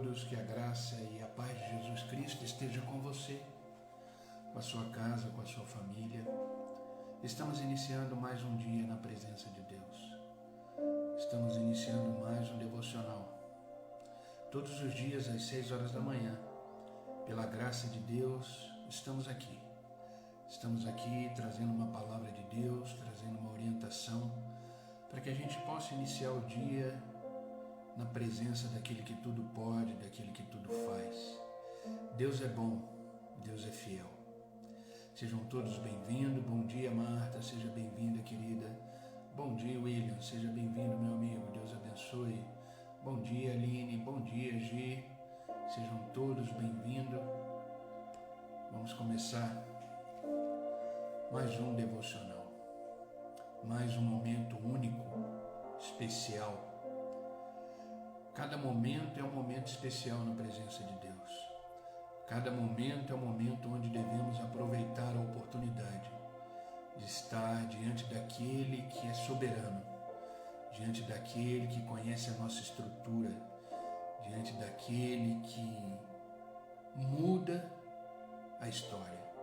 todos, que a graça e a paz de Jesus Cristo esteja com você, com a sua casa, com a sua família. Estamos iniciando mais um dia na presença de Deus. Estamos iniciando mais um devocional. Todos os dias às 6 horas da manhã, pela graça de Deus, estamos aqui. Estamos aqui trazendo uma palavra de Deus, trazendo uma orientação, para que a gente possa iniciar o dia na presença daquele que tudo pode, daquele que tudo faz. Deus é bom, Deus é fiel. Sejam todos bem-vindos. Bom dia, Marta, seja bem-vinda, querida. Bom dia, William, seja bem-vindo, meu amigo, Deus abençoe. Bom dia, Aline, bom dia, Gi, sejam todos bem-vindos. Vamos começar mais um devocional, mais um momento único, especial. Cada momento é um momento especial na presença de Deus. Cada momento é um momento onde devemos aproveitar a oportunidade de estar diante daquele que é soberano, diante daquele que conhece a nossa estrutura, diante daquele que muda a história.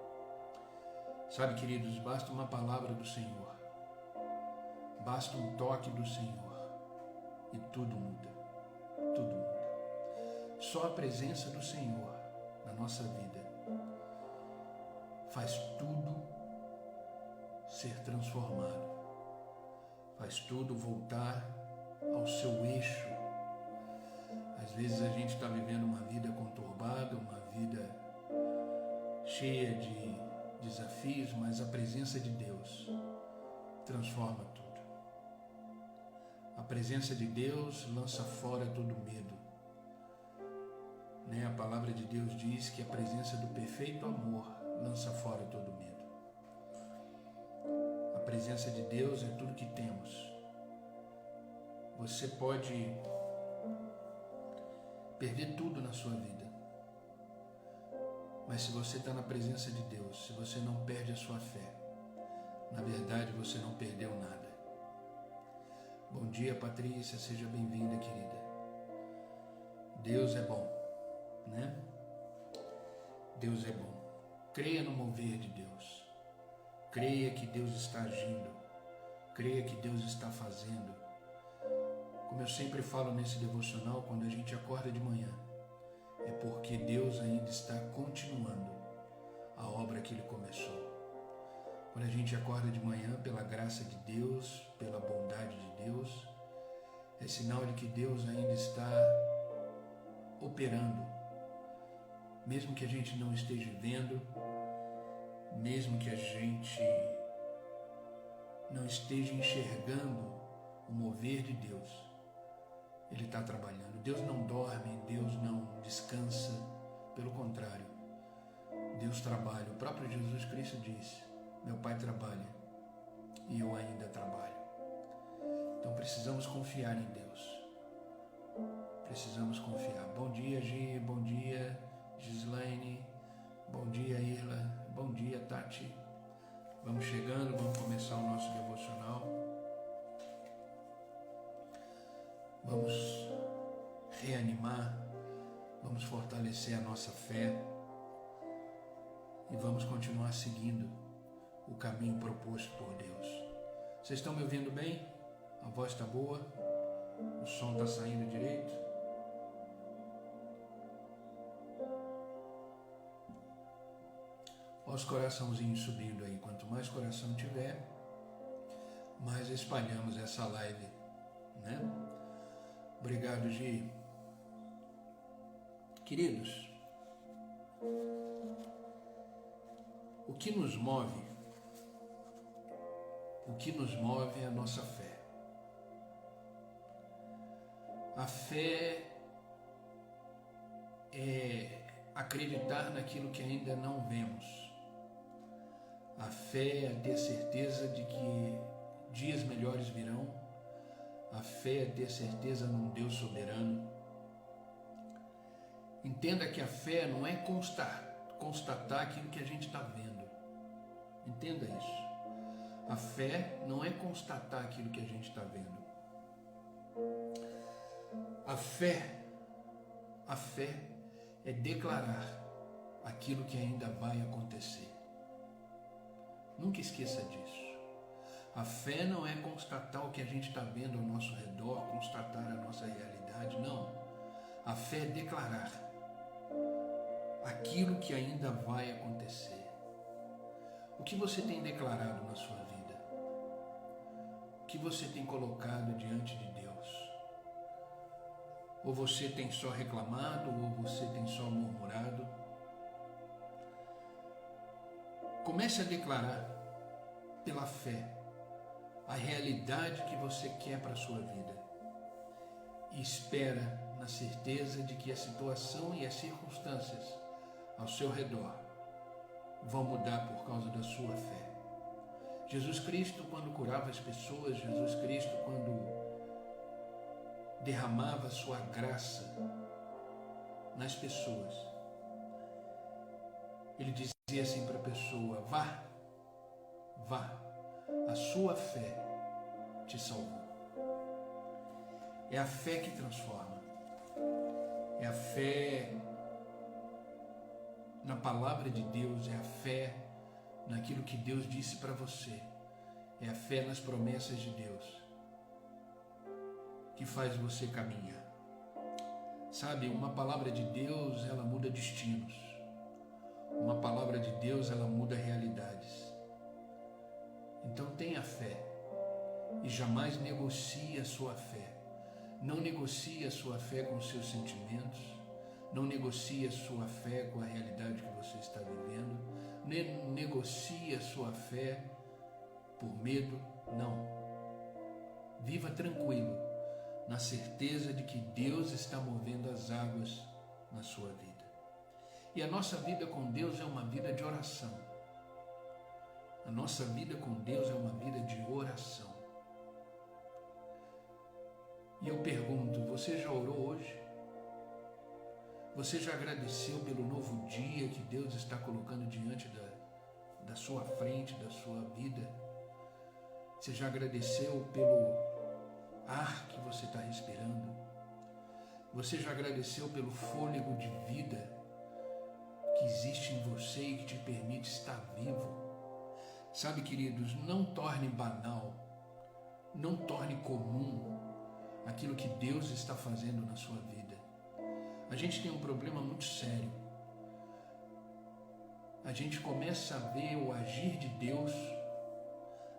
Sabe, queridos, basta uma palavra do Senhor, basta um toque do Senhor e tudo muda. Tudo muda. Só a presença do Senhor na nossa vida faz tudo ser transformado, faz tudo voltar ao seu eixo. Às vezes a gente está vivendo uma vida conturbada, uma vida cheia de desafios, mas a presença de Deus transforma tudo. A presença de Deus lança fora todo medo. A palavra de Deus diz que a presença do perfeito amor lança fora todo medo. A presença de Deus é tudo que temos. Você pode perder tudo na sua vida, mas se você está na presença de Deus, se você não perde a sua fé, na verdade você não perdeu nada. Bom dia, Patrícia, seja bem-vinda, querida. Deus é bom, né? Deus é bom. Creia no mover de Deus. Creia que Deus está agindo. Creia que Deus está fazendo. Como eu sempre falo nesse devocional, quando a gente acorda de manhã, é porque Deus ainda está continuando a obra que Ele começou. Quando a gente acorda de manhã, pela graça de Deus, pela bondade de Deus, é sinal de que Deus ainda está operando. Mesmo que a gente não esteja vendo, mesmo que a gente não esteja enxergando o mover de Deus, Ele está trabalhando. Deus não dorme, Deus não descansa, pelo contrário, Deus trabalha. O próprio Jesus Cristo disse: meu Pai trabalha e eu ainda trabalho. Então precisamos confiar em Deus. Precisamos confiar. Bom dia, Gi. Bom dia, Gislaine. Bom dia, Irla. Bom dia, Tati. Vamos chegando, vamos começar o nosso devocional. Vamos reanimar, vamos fortalecer a nossa fé e vamos continuar seguindo o caminho proposto por Deus. Vocês estão me ouvindo bem? A voz está boa? O som está saindo direito? Olha os coraçãozinhos subindo aí. Quanto mais coração tiver, mais espalhamos essa live, né? Obrigado, Gi. Queridos, o que nos move é a nossa fé. A fé é acreditar naquilo que ainda não vemos. A fé é ter certeza de que dias melhores virão. A fé é ter certeza num Deus soberano. Entenda que a fé não é constatar aquilo que a gente está vendo. Entenda isso. A fé não é constatar aquilo que a gente está vendo. A A fé é declarar aquilo que ainda vai acontecer. Nunca esqueça disso. A fé não é constatar o que a gente está vendo ao nosso redor, constatar a nossa realidade, não. A fé é declarar aquilo que ainda vai acontecer. O que você tem declarado na sua vida? O que você tem colocado diante de Deus? Ou você tem só reclamado, ou você tem só murmurado? Comece a declarar pela fé a realidade que você quer para a sua vida. E espera na certeza de que a situação e as circunstâncias ao seu redor vão mudar por causa da sua fé. Jesus Cristo, quando curava as pessoas, Jesus Cristo, quando derramava sua graça nas pessoas, ele dizia assim para a pessoa: vá, a sua fé te salvou. É a fé que transforma. É a fé na palavra de Deus, é a fé naquilo que Deus disse para você. É a fé nas promessas de Deus que faz você caminhar. Sabe, uma palavra de Deus, ela muda destinos. Uma palavra de Deus, ela muda realidades. Então tenha fé e jamais negocie a sua fé. Não negocie a sua fé com os seus sentimentos. Não negocie a sua fé com a realidade que você está vivendo. Nem negocie a sua fé por medo. Não. Viva tranquilo, na certeza de que Deus está movendo as águas na sua vida. E a nossa vida com Deus é uma vida de oração. A nossa vida com Deus é uma vida de oração. E eu pergunto, você já orou hoje? Você já agradeceu pelo novo dia que Deus está colocando diante da sua frente, da sua vida? Você já agradeceu pelo ar que você está respirando? Você já agradeceu pelo fôlego de vida que existe em você e que te permite estar vivo? Sabe, queridos, não torne banal, não torne comum aquilo que Deus está fazendo na sua vida. A gente tem um problema muito sério. A gente começa a ver o agir de Deus,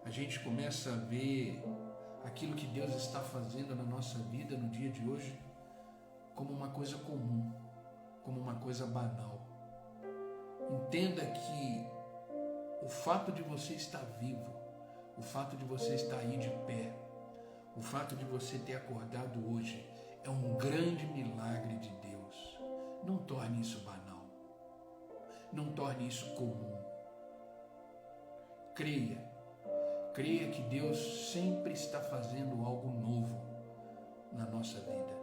a gente começa a ver aquilo que Deus está fazendo na nossa vida no dia de hoje como uma coisa comum, como uma coisa banal. Entenda que o fato de você estar vivo, o fato de você estar aí de pé, o fato de você ter acordado hoje é um grande milagre de Deus. Não torne isso banal. Não torne isso comum. Creia que Deus sempre está fazendo algo novo na nossa vida.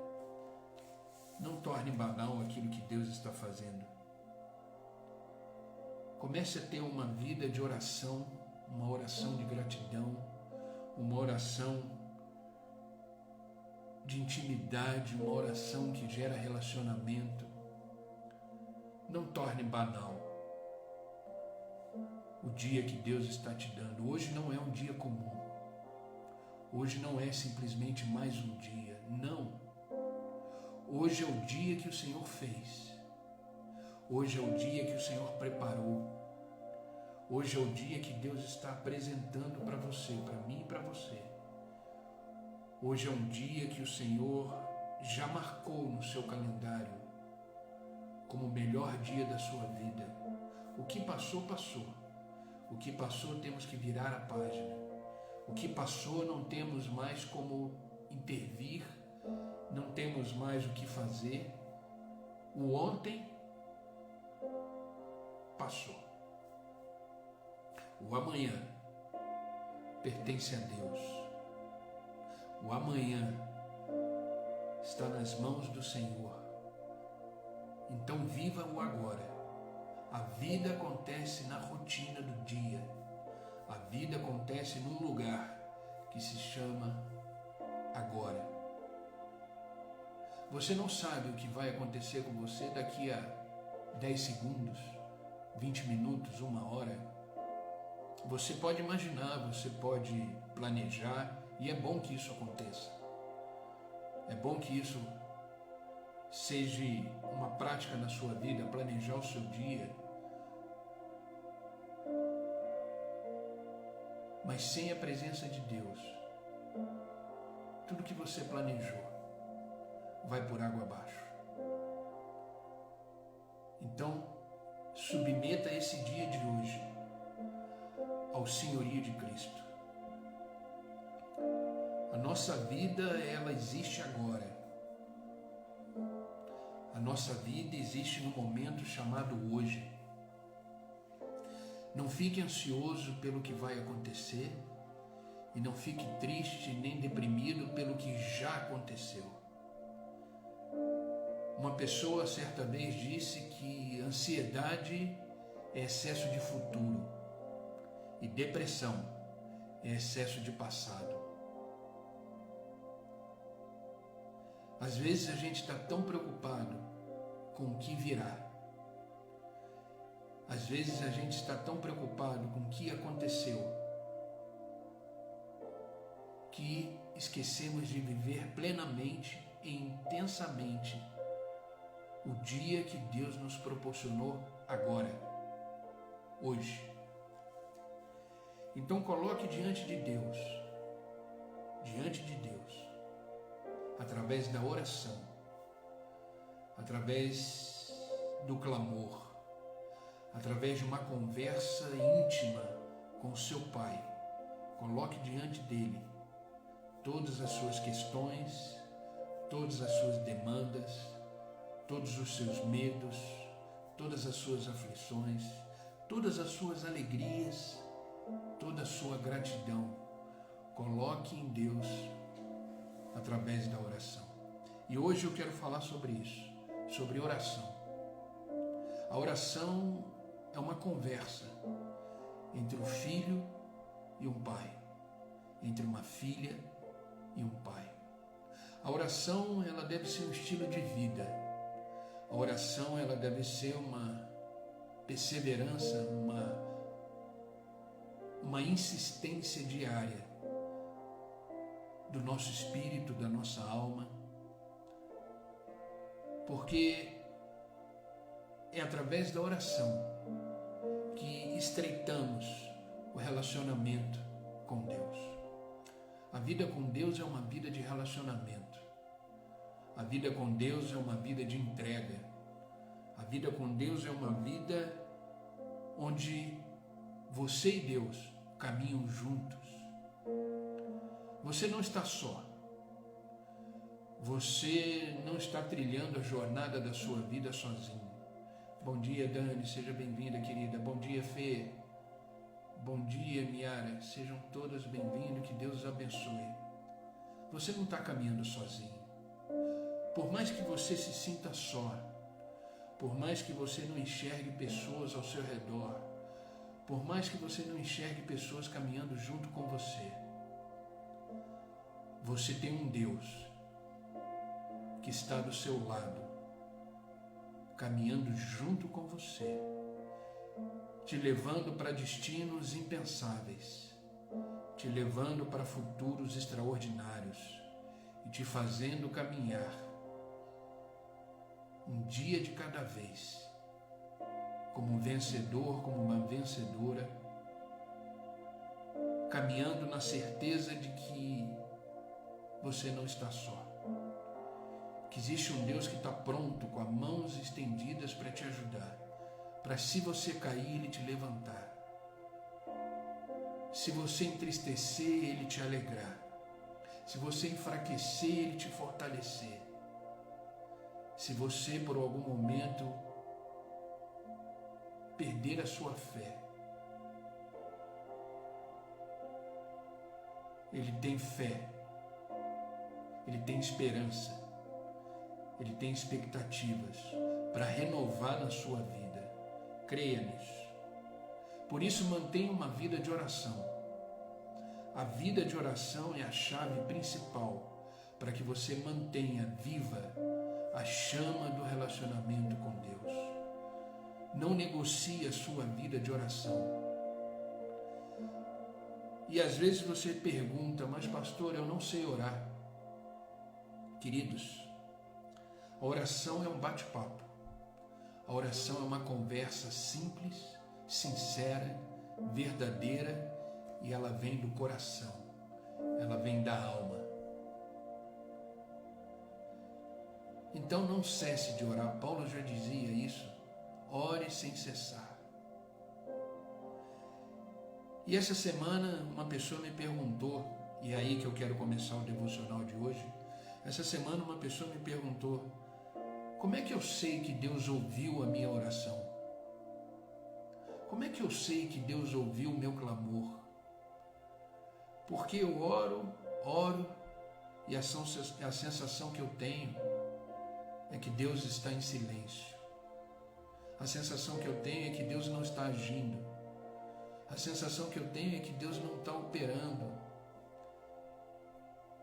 Não torne banal aquilo que Deus está fazendo. Comece a ter uma vida de oração, uma oração de gratidão, uma oração de intimidade, uma oração que gera relacionamento. Não torne banal o dia que Deus está te dando. Hoje não é um dia comum. Hoje não é simplesmente mais um dia. Não. Hoje é o dia que o Senhor fez. Hoje é o dia que o Senhor preparou. Hoje é o dia que Deus está apresentando para você, para mim e para você. Hoje é um dia que o Senhor já marcou no seu calendário como o melhor dia da sua vida. O que passou, passou. O que passou, temos que virar a página. O que passou, não temos mais como intervir, não temos mais o que fazer. O ontem passou. O amanhã pertence a Deus. O amanhã está nas mãos do Senhor. Então viva o agora. A vida acontece na rotina do dia. A vida acontece num lugar que se chama agora. Você não sabe o que vai acontecer com você daqui a 10 segundos, 20 minutos, 1 hora. Você pode imaginar, você pode planejar, e é bom que isso aconteça. É bom que isso seja uma prática na sua vida, planejar o seu dia. Mas sem a presença de Deus, tudo que você planejou vai por água abaixo. Então, submeta esse dia de hoje ao senhorio de Cristo. A nossa vida, ela existe agora. A nossa vida existe no momento chamado hoje. Não fique ansioso pelo que vai acontecer e não fique triste nem deprimido pelo que já aconteceu. Uma pessoa certa vez disse que ansiedade é excesso de futuro e depressão é excesso de passado. Às vezes a gente está tão preocupado com o que virá. Às vezes a gente está tão preocupado com o que aconteceu que esquecemos de viver plenamente e intensamente o dia que Deus nos proporcionou agora, hoje. Então coloque diante de Deus, através da oração, através do clamor, através de uma conversa íntima com o seu Pai. Coloque diante dele todas as suas questões, todas as suas demandas, todos os seus medos, todas as suas aflições, todas as suas alegrias, toda a sua gratidão. Coloque em Deus através da oração. E hoje eu quero falar sobre isso, sobre oração. A oração é uma conversa entre o filho e um pai, entre uma filha e um pai. A oração, ela deve ser um estilo de vida. A oração, ela deve ser uma perseverança, uma insistência diária do nosso espírito, da nossa alma, porque é através da oração que estreitamos o relacionamento com Deus. A vida com Deus é uma vida de relacionamento. A vida com Deus é uma vida de entrega. A vida com Deus é uma vida onde você e Deus caminham juntos. Você não está só. Você não está trilhando a jornada da sua vida sozinho. Bom dia, Dani, seja bem-vinda, querida. Bom dia, Fê. Bom dia, Miara. Sejam todas bem-vindas, que Deus os abençoe. Você não está caminhando sozinho. Por mais que você se sinta só, por mais que você não enxergue pessoas ao seu redor, por mais que você não enxergue pessoas caminhando junto com você, você tem um Deus que está do seu lado, caminhando junto com você, te levando para destinos impensáveis, te levando para futuros extraordinários e te fazendo caminhar um dia de cada vez, como um vencedor, como uma vencedora, caminhando na certeza de que você não está só, que existe um Deus que está pronto, com as mãos estendidas para te ajudar, para se você cair, Ele te levantar, se você entristecer, Ele te alegrar, se você enfraquecer, Ele te fortalecer, se você por algum momento perder a sua fé, Ele tem fé, Ele tem esperança, Ele tem expectativas para renovar na sua vida. Creia nisso. Por isso, mantenha uma vida de oração. A vida de oração é a chave principal para que você mantenha viva a chama do relacionamento com Deus. Não negocie a sua vida de oração. E às vezes você pergunta, mas pastor, eu não sei orar. Queridos, a oração é um bate-papo. A oração é uma conversa simples, sincera, verdadeira, e ela vem do coração, ela vem da alma. Então não cesse de orar. Paulo já dizia isso, ore sem cessar. E essa semana uma pessoa me perguntou, e é aí que eu quero começar o devocional de hoje. Essa semana uma pessoa me perguntou, como é que eu sei que Deus ouviu a minha oração? Como é que eu sei que Deus ouviu o meu clamor? Porque eu oro, e a sensação que eu tenho é que Deus está em silêncio. A sensação que eu tenho é que Deus não está agindo. A sensação que eu tenho é que Deus não está operando.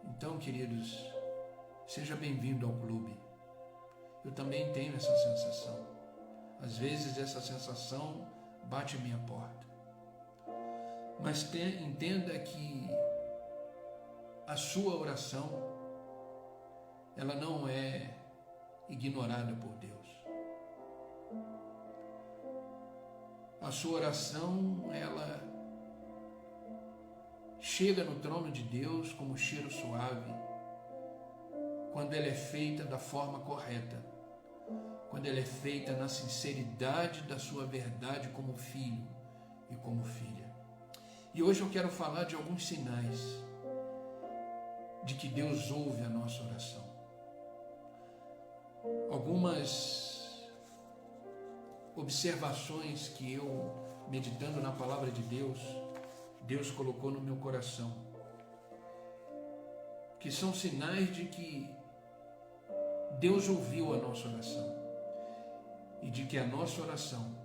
Então, queridos, seja bem-vindo ao clube. Eu também tenho essa sensação. Às vezes essa sensação bate a minha porta. Mas entenda que a sua oração, ela não é ignorada por Deus. A sua oração, ela chega no trono de Deus como cheiro suave, quando ela é feita da forma correta, quando ela é feita na sinceridade da sua verdade como filho e como filha. E hoje eu quero falar de alguns sinais de que Deus ouve a nossa oração. Algumas observações que eu, meditando na palavra de Deus, Deus colocou no meu coração, que são sinais de que Deus ouviu a nossa oração e de que a nossa oração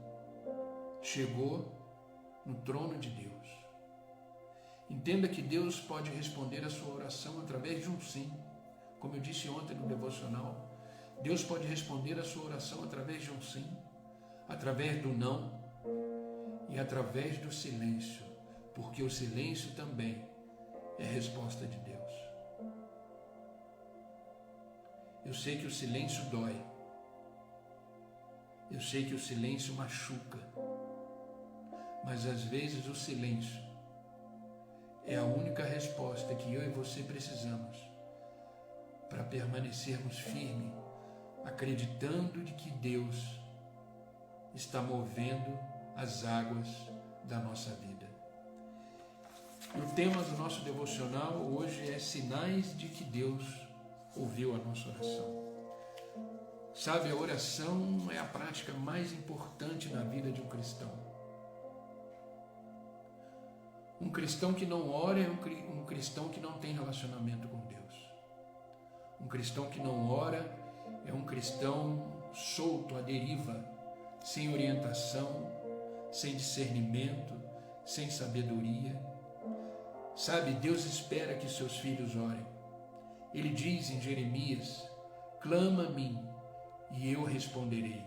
chegou no trono de Deus. Entenda que Deus pode responder a sua oração através de um sim. Como eu disse ontem no devocional, Deus pode responder a sua oração através de um sim, através do não e através do silêncio, porque o silêncio também é resposta de Deus. Eu sei que o silêncio dói. Eu sei que o silêncio machuca. Mas às vezes o silêncio é a única resposta que eu e você precisamos para permanecermos firmes, acreditando de que Deus está movendo as águas da nossa vida. E o tema do nosso devocional hoje é sinais de que Deus ouviu a nossa oração. Sabe, a oração é a prática mais importante na vida de um cristão. Um cristão que não ora é um cristão que não tem relacionamento com Deus. Um cristão que não ora é um cristão solto, à deriva, sem orientação, sem discernimento, sem sabedoria. Sabe, Deus espera que seus filhos orem. Ele diz em Jeremias, clama a mim e eu responderei.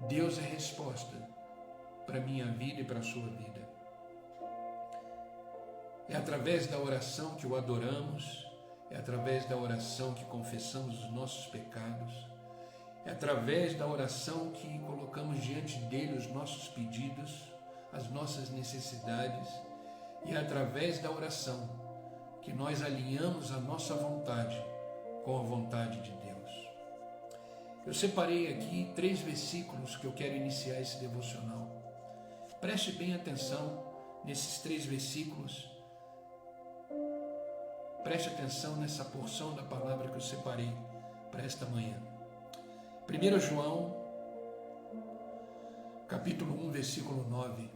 Deus é resposta para a minha vida e para a sua vida. É através da oração que o adoramos, é através da oração que confessamos os nossos pecados, é através da oração que colocamos diante dele os nossos pedidos, as nossas necessidades, e é através da oração que nós alinhamos a nossa vontade com a vontade de Deus. Eu separei aqui 3 versículos que eu quero iniciar esse devocional. Preste bem atenção nesses 3 versículos. Preste atenção nessa porção da palavra que eu separei para esta manhã. 1 João, capítulo 1, versículo 9.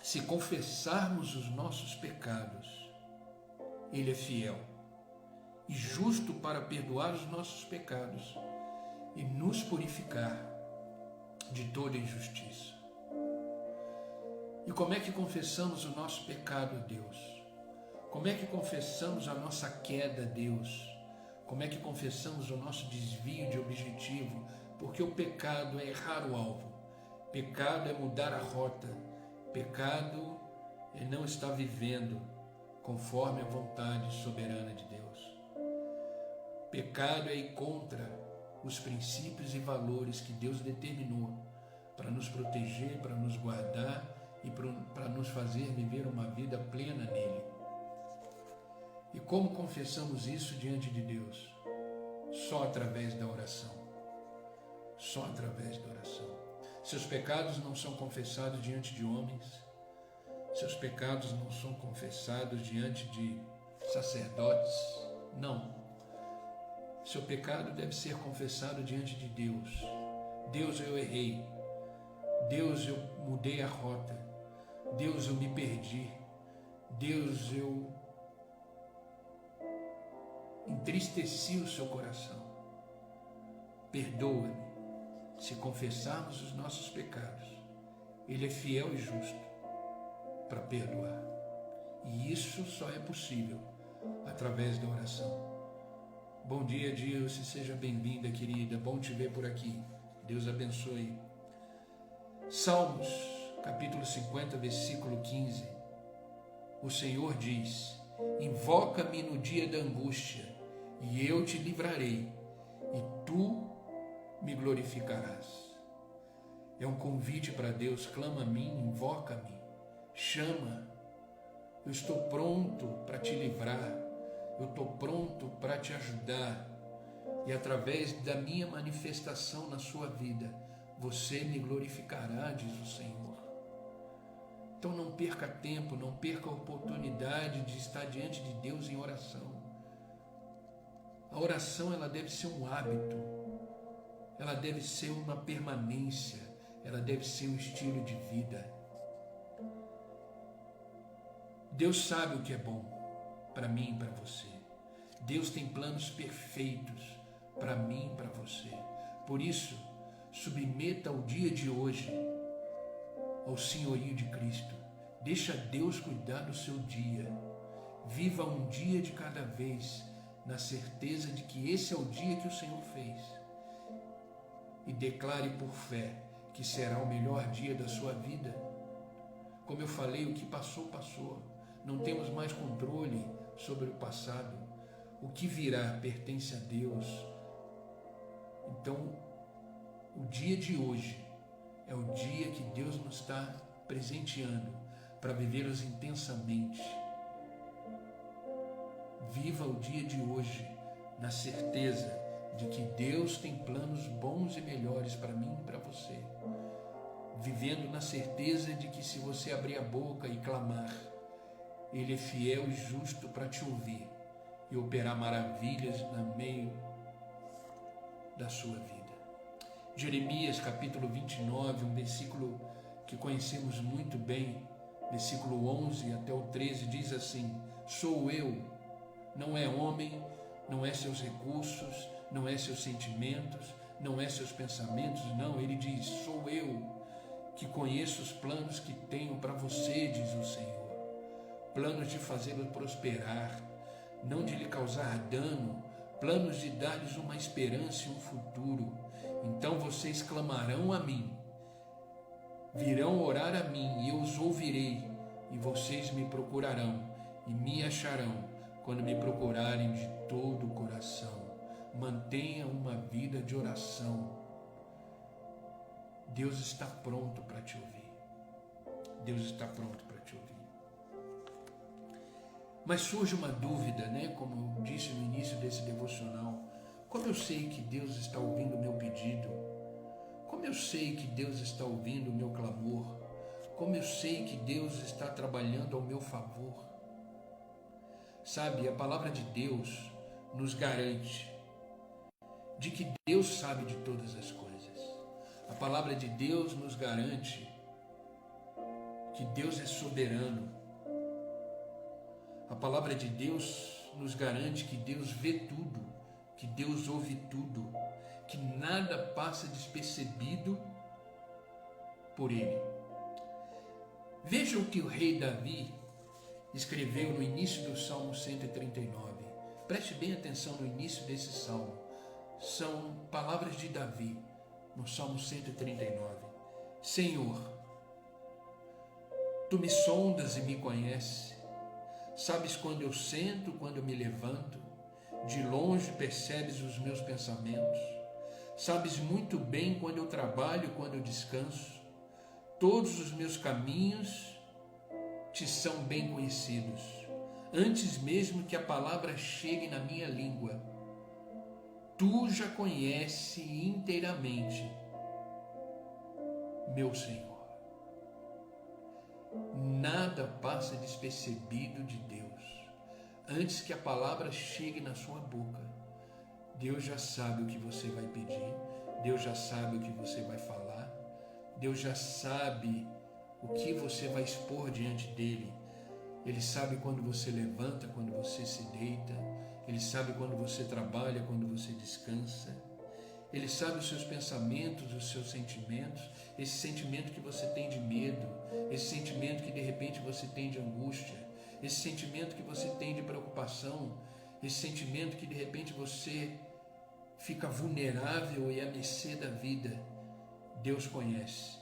Se confessarmos os nossos pecados, Ele é fiel e justo para perdoar os nossos pecados e nos purificar de toda injustiça. E como é que confessamos o nosso pecado a Deus? Como é que confessamos a nossa queda a Deus? Como é que confessamos o nosso desvio de objetivo? Porque o pecado é errar o alvo. Pecado é mudar a rota. Pecado é não estar vivendo conforme a vontade soberana de Deus. Pecado é ir contra os princípios e valores que Deus determinou para nos proteger, para nos guardar e para nos fazer viver uma vida plena nele. E como confessamos isso diante de Deus? Só através da oração. Só através da oração. Seus pecados não são confessados diante de homens. Seus pecados não são confessados diante de sacerdotes. Não. Seu pecado deve ser confessado diante de Deus. Deus, eu errei. Deus, eu mudei a rota. Deus, eu me perdi. Deus, eu entristeci o seu coração. Perdoa-me. Se confessarmos os nossos pecados, Ele é fiel e justo para perdoar. E isso só é possível através da oração. Bom dia, Dilce, seja bem-vinda, querida. Bom te ver por aqui. Deus abençoe. Salmos, capítulo 50, versículo 15. O Senhor diz: invoca-me no dia da angústia, e eu te livrarei, e tu me glorificarás. É um convite para Deus. Clama a mim, invoca-me, chama. Eu estou pronto para te livrar. Eu estou pronto para te ajudar. E através da minha manifestação na sua vida, você me glorificará, diz o Senhor. Então não perca tempo, não perca a oportunidade de estar diante de Deus em oração. A oração, ela deve ser um hábito, ela deve ser uma permanência, ela deve ser um estilo de vida. Deus sabe o que é bom para mim e para você. Deus tem planos perfeitos para mim e para você. Por isso, submeta o dia de hoje ao senhorio de Cristo. Deixa Deus cuidar do seu dia. Viva um dia de cada vez, na certeza de que esse é o dia que o Senhor fez. E declare por fé que será o melhor dia da sua vida. Como eu falei, o que passou, passou. Não temos mais controle sobre o passado. O que virá pertence a Deus. Então, o dia de hoje é o dia que Deus nos está presenteando para vivê-los intensamente. Viva o dia de hoje na certeza de que Deus tem planos bons e melhores para mim e para você. Vivendo na certeza de que se você abrir a boca e clamar, Ele é fiel e justo para te ouvir e operar maravilhas no meio da sua vida. Jeremias capítulo 29, um versículo que conhecemos muito bem, versículo 11 até o 13, diz assim: sou eu, não é homem, não é seus recursos, não é seus sentimentos, não é seus pensamentos, não. Ele diz: sou eu que conheço os planos que tenho para você, diz o Senhor. Planos de fazê-lo prosperar, não de lhe causar dano, planos de dar-lhes uma esperança e um futuro. Então vocês clamarão a mim, virão orar a mim, e eu os ouvirei, e vocês me procurarão e me acharão quando me procurarem de todo o coração. Mantenha uma vida de oração. Deus está pronto para te ouvir. Deus está pronto para te ouvir. Mas surge uma dúvida, né? Como eu disse no início desse devocional. Como eu sei que Deus está ouvindo o meu pedido? Como eu sei que Deus está ouvindo o meu clamor? Como eu sei que Deus está trabalhando ao meu favor? Sabe, a palavra de Deus nos garante de que Deus sabe de todas as coisas. A palavra de Deus nos garante que Deus é soberano. A palavra de Deus nos garante que Deus vê tudo, que Deus ouve tudo, que nada passa despercebido por Ele. Veja o que o rei Davi escreveu no início do Salmo 139. Preste bem atenção no início desse salmo. São palavras de Davi, no Salmo 139. Senhor, Tu me sondas e me conheces. Sabes quando eu sento, quando eu me levanto. De longe percebes os meus pensamentos. Sabes muito bem quando eu trabalho, quando eu descanso. Todos os meus caminhos te são bem conhecidos. Antes mesmo que a palavra chegue na minha língua, Tu já conheces inteiramente, meu Senhor. Nada passa despercebido de Deus. Antes que a palavra chegue na sua boca, Deus já sabe o que você vai pedir, Deus já sabe o que você vai falar, Deus já sabe o que você vai expor diante dele. Ele sabe quando você levanta, quando você se deita, Ele sabe quando você trabalha, quando você descansa. Ele sabe os seus pensamentos, os seus sentimentos, esse sentimento que você tem de medo, esse sentimento que de repente você tem de angústia, esse sentimento que você tem de preocupação, esse sentimento que de repente você fica vulnerável e à mercê da vida. Deus conhece,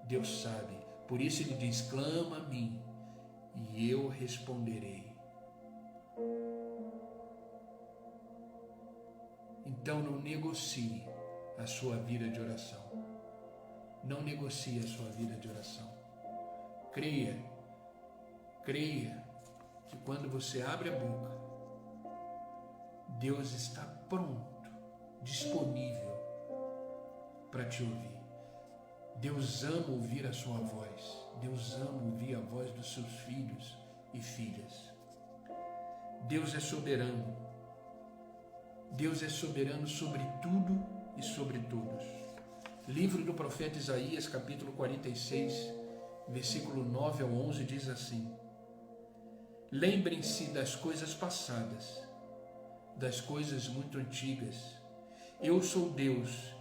Deus sabe. Por isso Ele diz: clama a mim e eu responderei. Então não negocie a sua vida de oração. Não negocie a sua vida de oração. Creia que quando você abre a boca, Deus está pronto, disponível para te ouvir. Deus ama ouvir a sua voz. Deus ama ouvir a voz dos seus filhos e filhas. Deus é soberano. Deus é soberano sobre tudo e sobre todos. Livro do profeta Isaías, capítulo 46, versículo 9 ao 11, diz assim: lembrem-se das coisas passadas, das coisas muito antigas. Eu sou Deus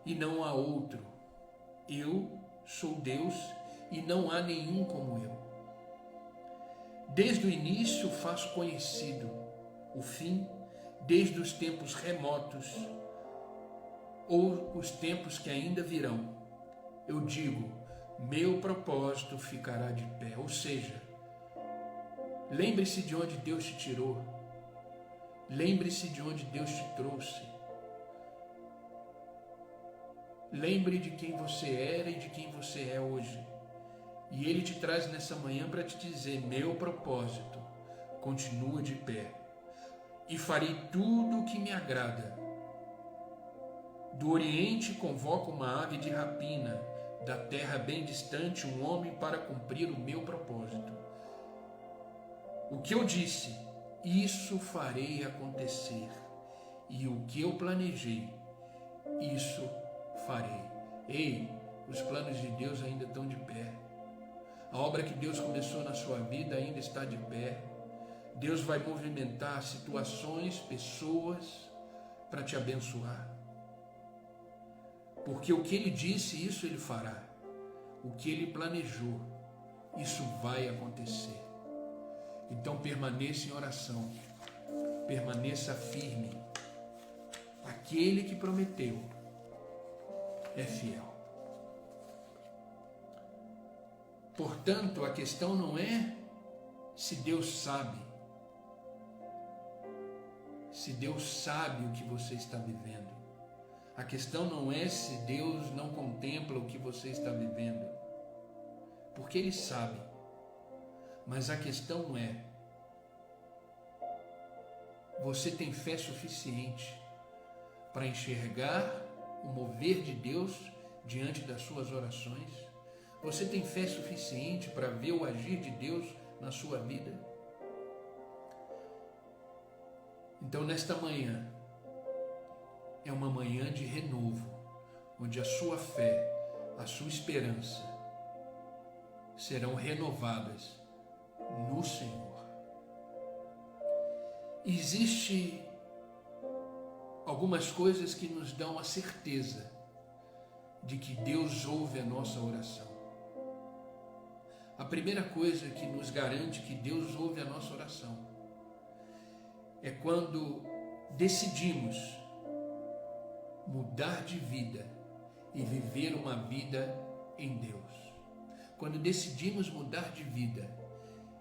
e não há outro. Eu sou Deus e não há nenhum como eu. Desde o início faço conhecido o fim, desde os tempos remotos ou os tempos que ainda virão. Eu digo, meu propósito ficará de pé. Ou seja, lembre-se de onde Deus te tirou. Lembre-se de onde Deus te trouxe. Lembre de quem você era e de quem você é hoje. E Ele te traz nessa manhã para te dizer, meu propósito continua de pé. E farei tudo o que me agrada. Do Oriente convoco uma ave de rapina, da terra bem distante um homem para cumprir o meu propósito. O que eu disse, isso farei acontecer. E o que eu planejei, isso farei. Ei, os planos de Deus ainda estão de pé. A obra que Deus começou na sua vida ainda está de pé. Deus vai movimentar situações, pessoas para te abençoar. Porque o que Ele disse, isso Ele fará. O que Ele planejou, isso vai acontecer. Então permaneça em oração. Permaneça firme. Aquele que prometeu é fiel. Portanto, a questão não é se Deus sabe. Se Deus sabe o que você está vivendo. A questão não é se Deus não contempla o que você está vivendo. Porque Ele sabe. Mas a questão é, você tem fé suficiente para enxergar o mover de Deus diante das suas orações? Você tem fé suficiente para ver o agir de Deus na sua vida? Então, nesta manhã, é uma manhã de renovo, onde a sua fé, a sua esperança serão renovadas no Senhor. Existem algumas coisas que nos dão a certeza de que Deus ouve a nossa oração. A primeira coisa que nos garante que Deus ouve a nossa oração é quando decidimos mudar de vida e viver uma vida em Deus. Quando decidimos mudar de vida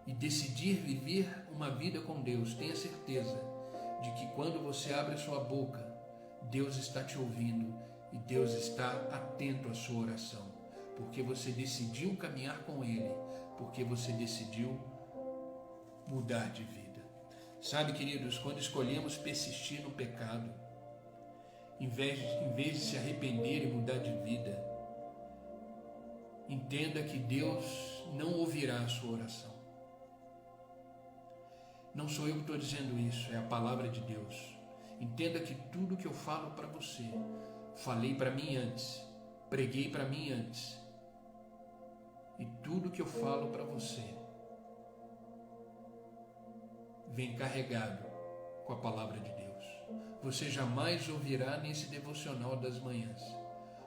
e decidir viver uma vida com Deus, tenha certeza de que quando você abre a sua boca, Deus está te ouvindo e Deus está atento à sua oração, porque você decidiu caminhar com Ele, porque você decidiu mudar de vida. Sabe, queridos, quando escolhemos persistir no pecado, em vez de se arrepender e mudar de vida, entenda que Deus não ouvirá a sua oração. Não sou eu que estou dizendo isso, é a palavra de Deus. Entenda que tudo que eu falo para você, falei para mim antes, preguei para mim antes. E tudo que eu falo para você vem carregado com a palavra de Deus. Você jamais ouvirá nesse devocional das manhãs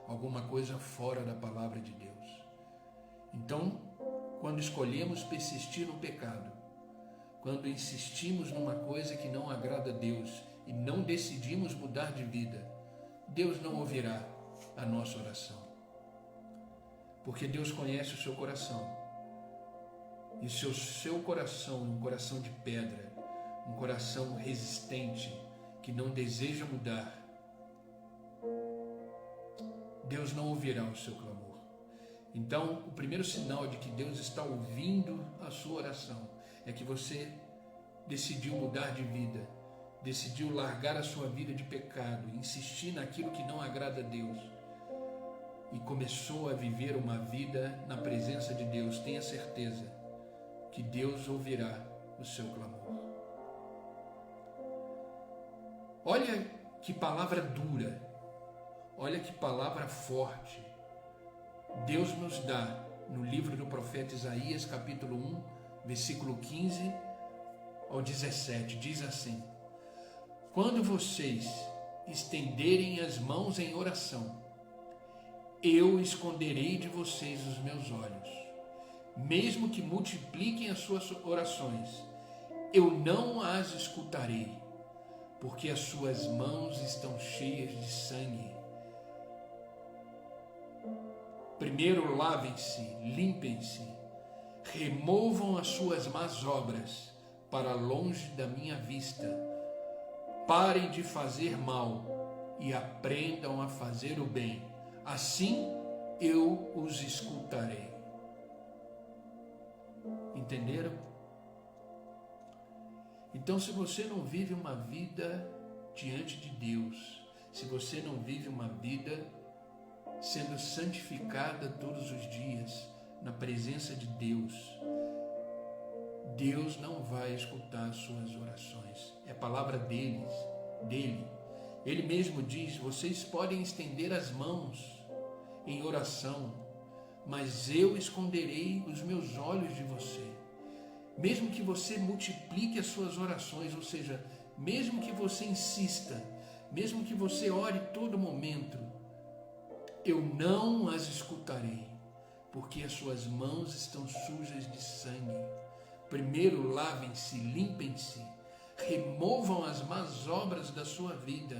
alguma coisa fora da palavra de Deus. Então, quando escolhemos persistir no pecado, quando insistimos numa coisa que não agrada a Deus e não decidimos mudar de vida, Deus não ouvirá a nossa oração. Porque Deus conhece o seu coração. E se o seu coração é um coração de pedra, um coração resistente, que não deseja mudar, Deus não ouvirá o seu clamor. Então, o primeiro sinal de que Deus está ouvindo a sua oração é que você decidiu mudar de vida, decidiu largar a sua vida de pecado, insistir naquilo que não agrada a Deus e começou a viver uma vida na presença de Deus. Tenha certeza que Deus ouvirá o seu clamor. Olha que palavra dura, olha que palavra forte Deus nos dá no livro do profeta Isaías, capítulo 1, versículo 15 ao 17, diz assim: quando vocês estenderem as mãos em oração, eu esconderei de vocês os meus olhos. Mesmo que multipliquem as suas orações, eu não as escutarei, porque as suas mãos estão cheias de sangue. Primeiro lavem-se, limpem-se, removam as suas más obras para longe da minha vista. Parem de fazer mal e aprendam a fazer o bem. Assim eu os escutarei. Entenderam? Então, se você não vive uma vida diante de Deus, se você não vive uma vida sendo santificada todos os dias na presença de Deus, Deus não vai escutar as suas orações. É a palavra dele. Ele mesmo diz: vocês podem estender as mãos em oração, mas eu esconderei os meus olhos de você. Mesmo que você multiplique as suas orações, ou seja, mesmo que você insista, mesmo que você ore todo momento, eu não as escutarei, porque as suas mãos estão sujas de sangue. Primeiro lavem-se, limpem-se, removam as más obras da sua vida.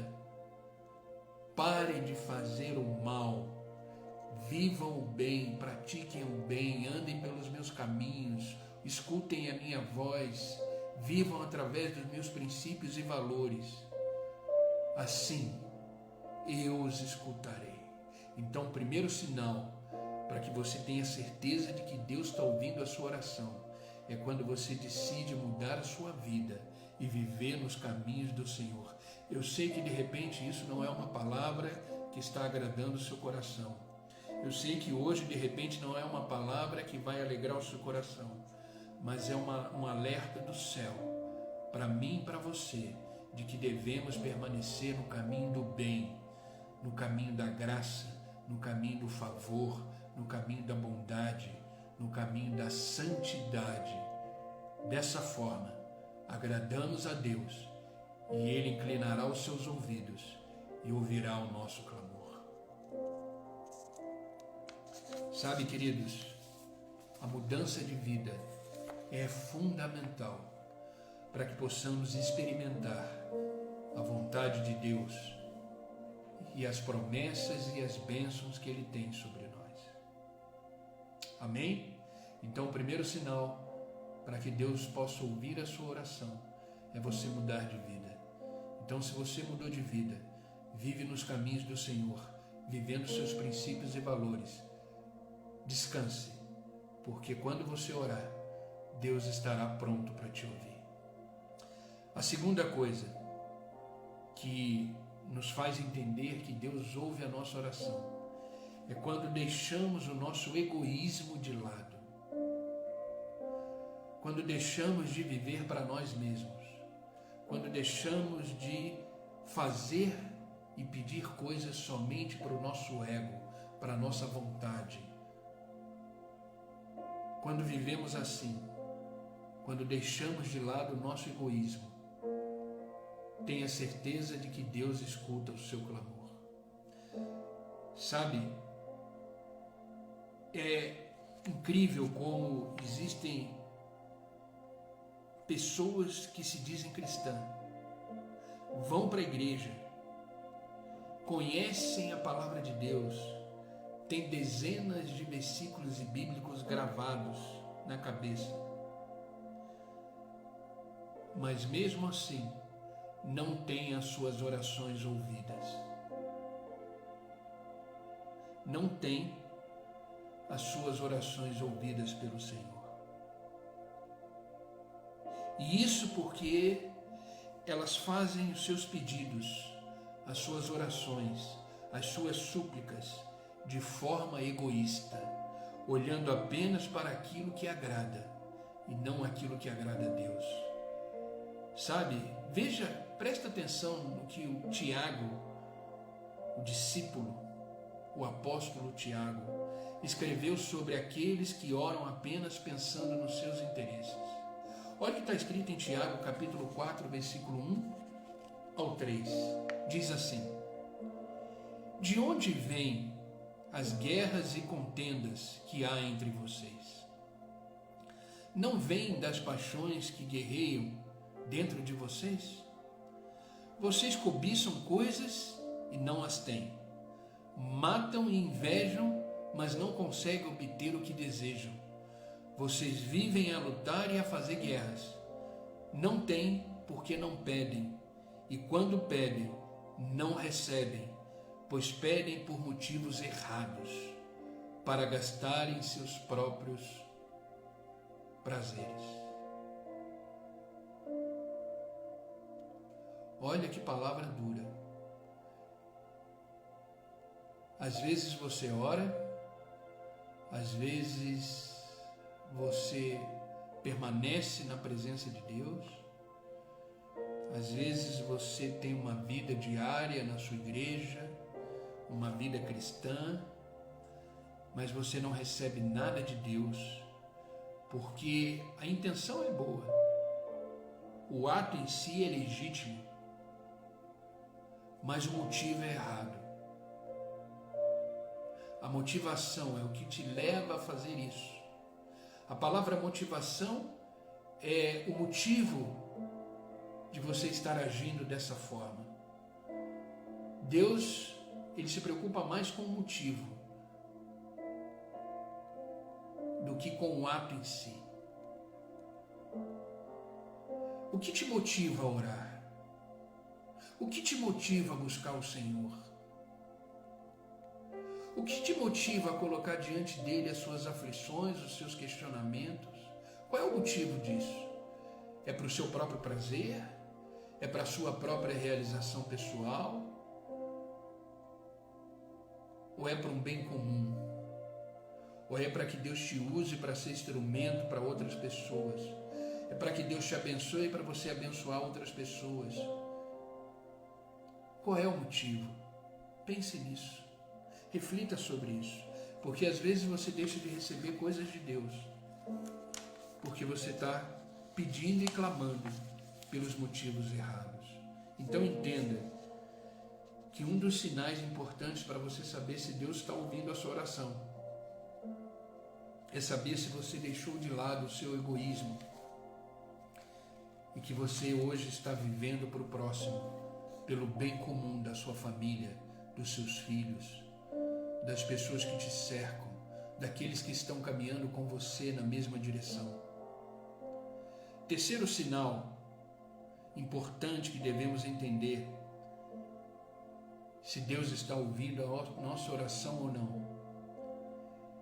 Parem de fazer o mal, vivam o bem, pratiquem o bem, andem pelos meus caminhos, escutem a minha voz, vivam através dos meus princípios e valores. Assim eu os escutarei. Então, o primeiro sinal para que você tenha certeza de que Deus está ouvindo a sua oração é quando você decide mudar a sua vida e viver nos caminhos do Senhor. Eu sei que de repente isso não é uma palavra que está agradando o seu coração. Eu sei que hoje de repente não é uma palavra que vai alegrar o seu coração, mas é um alerta do céu para mim e para você de que devemos permanecer no caminho do bem, no caminho da graça, no caminho do favor, no caminho da bondade, no caminho da santidade. Dessa forma, agradamos a Deus e Ele inclinará os seus ouvidos e ouvirá o nosso clamor. Sabe, queridos, a mudança de vida é fundamental. para que possamos experimentar a vontade de Deus e as promessas e as bênçãos que Ele tem sobre nós. Amém? Então, o primeiro sinal para que Deus possa ouvir a sua oração é você mudar de vida. Então, se você mudou de vida, vive nos caminhos do Senhor, vivendo seus princípios e valores, descanse, porque quando você orar, Deus estará pronto para te ouvir. A segunda coisa que nos faz entender que Deus ouve a nossa oração é quando deixamos o nosso egoísmo de lado. Quando deixamos de viver para nós mesmos. Quando deixamos de fazer e pedir coisas somente para o nosso ego, para a nossa vontade. Quando vivemos assim, quando deixamos de lado o nosso egoísmo, tenha certeza de que Deus escuta o seu clamor. Sabe, é incrível como existem pessoas que se dizem cristãs, vão para a igreja, conhecem a palavra de Deus, têm dezenas de versículos bíblicos gravados na cabeça, mas mesmo assim não têm as suas orações ouvidas. Não têm as suas orações ouvidas pelo Senhor. E isso porque elas fazem os seus pedidos, as suas orações, as suas súplicas de forma egoísta, olhando apenas para aquilo que agrada e não aquilo que agrada a Deus. Sabe, veja, presta atenção no que o Tiago, o discípulo, o apóstolo Tiago, escreveu sobre aqueles que oram apenas pensando nos seus interesses. Olha o que está escrito em Tiago, capítulo 4, versículo 1 ao 3. Diz assim: de onde vêm as guerras e contendas que há entre vocês? Não vêm das paixões que guerreiam dentro de vocês? Vocês cobiçam coisas e não as têm. Matam e invejam, mas não conseguem obter o que desejam. Vocês vivem a lutar e a fazer guerras. Não têm porque não pedem. E quando pedem, não recebem, pois pedem por motivos errados, para gastarem seus próprios prazeres. Olha que palavra dura. Às vezes você ora, às vezes você permanece na presença de Deus, às vezes você tem uma vida diária na sua igreja, uma vida cristã, mas você não recebe nada de Deus, porque a intenção é boa, o ato em si é legítimo, mas o motivo é errado. A motivação é o que te leva a fazer isso. A palavra motivação é o motivo de você estar agindo dessa forma. Deus, Ele se preocupa mais com o motivo do que com o ato em si. O que te motiva a orar? O que te motiva a buscar o Senhor? O que te motiva a colocar diante dele as suas aflições, os seus questionamentos? Qual é o motivo disso? É para o seu próprio prazer? É para a sua própria realização pessoal? Ou é para um bem comum? Ou é para que Deus te use para ser instrumento para outras pessoas? É para que Deus te abençoe para você abençoar outras pessoas? Qual é o motivo? Pense nisso. Reflita sobre isso, porque às vezes você deixa de receber coisas de Deus, porque você está pedindo e clamando pelos motivos errados. Então entenda que um dos sinais importantes para você saber se Deus está ouvindo a sua oração é saber se você deixou de lado o seu egoísmo e que você hoje está vivendo para o próximo, pelo bem comum da sua família, dos seus filhos, das pessoas que te cercam, daqueles que estão caminhando com você na mesma direção. Terceiro sinal importante que devemos entender se Deus está ouvindo a nossa oração ou não,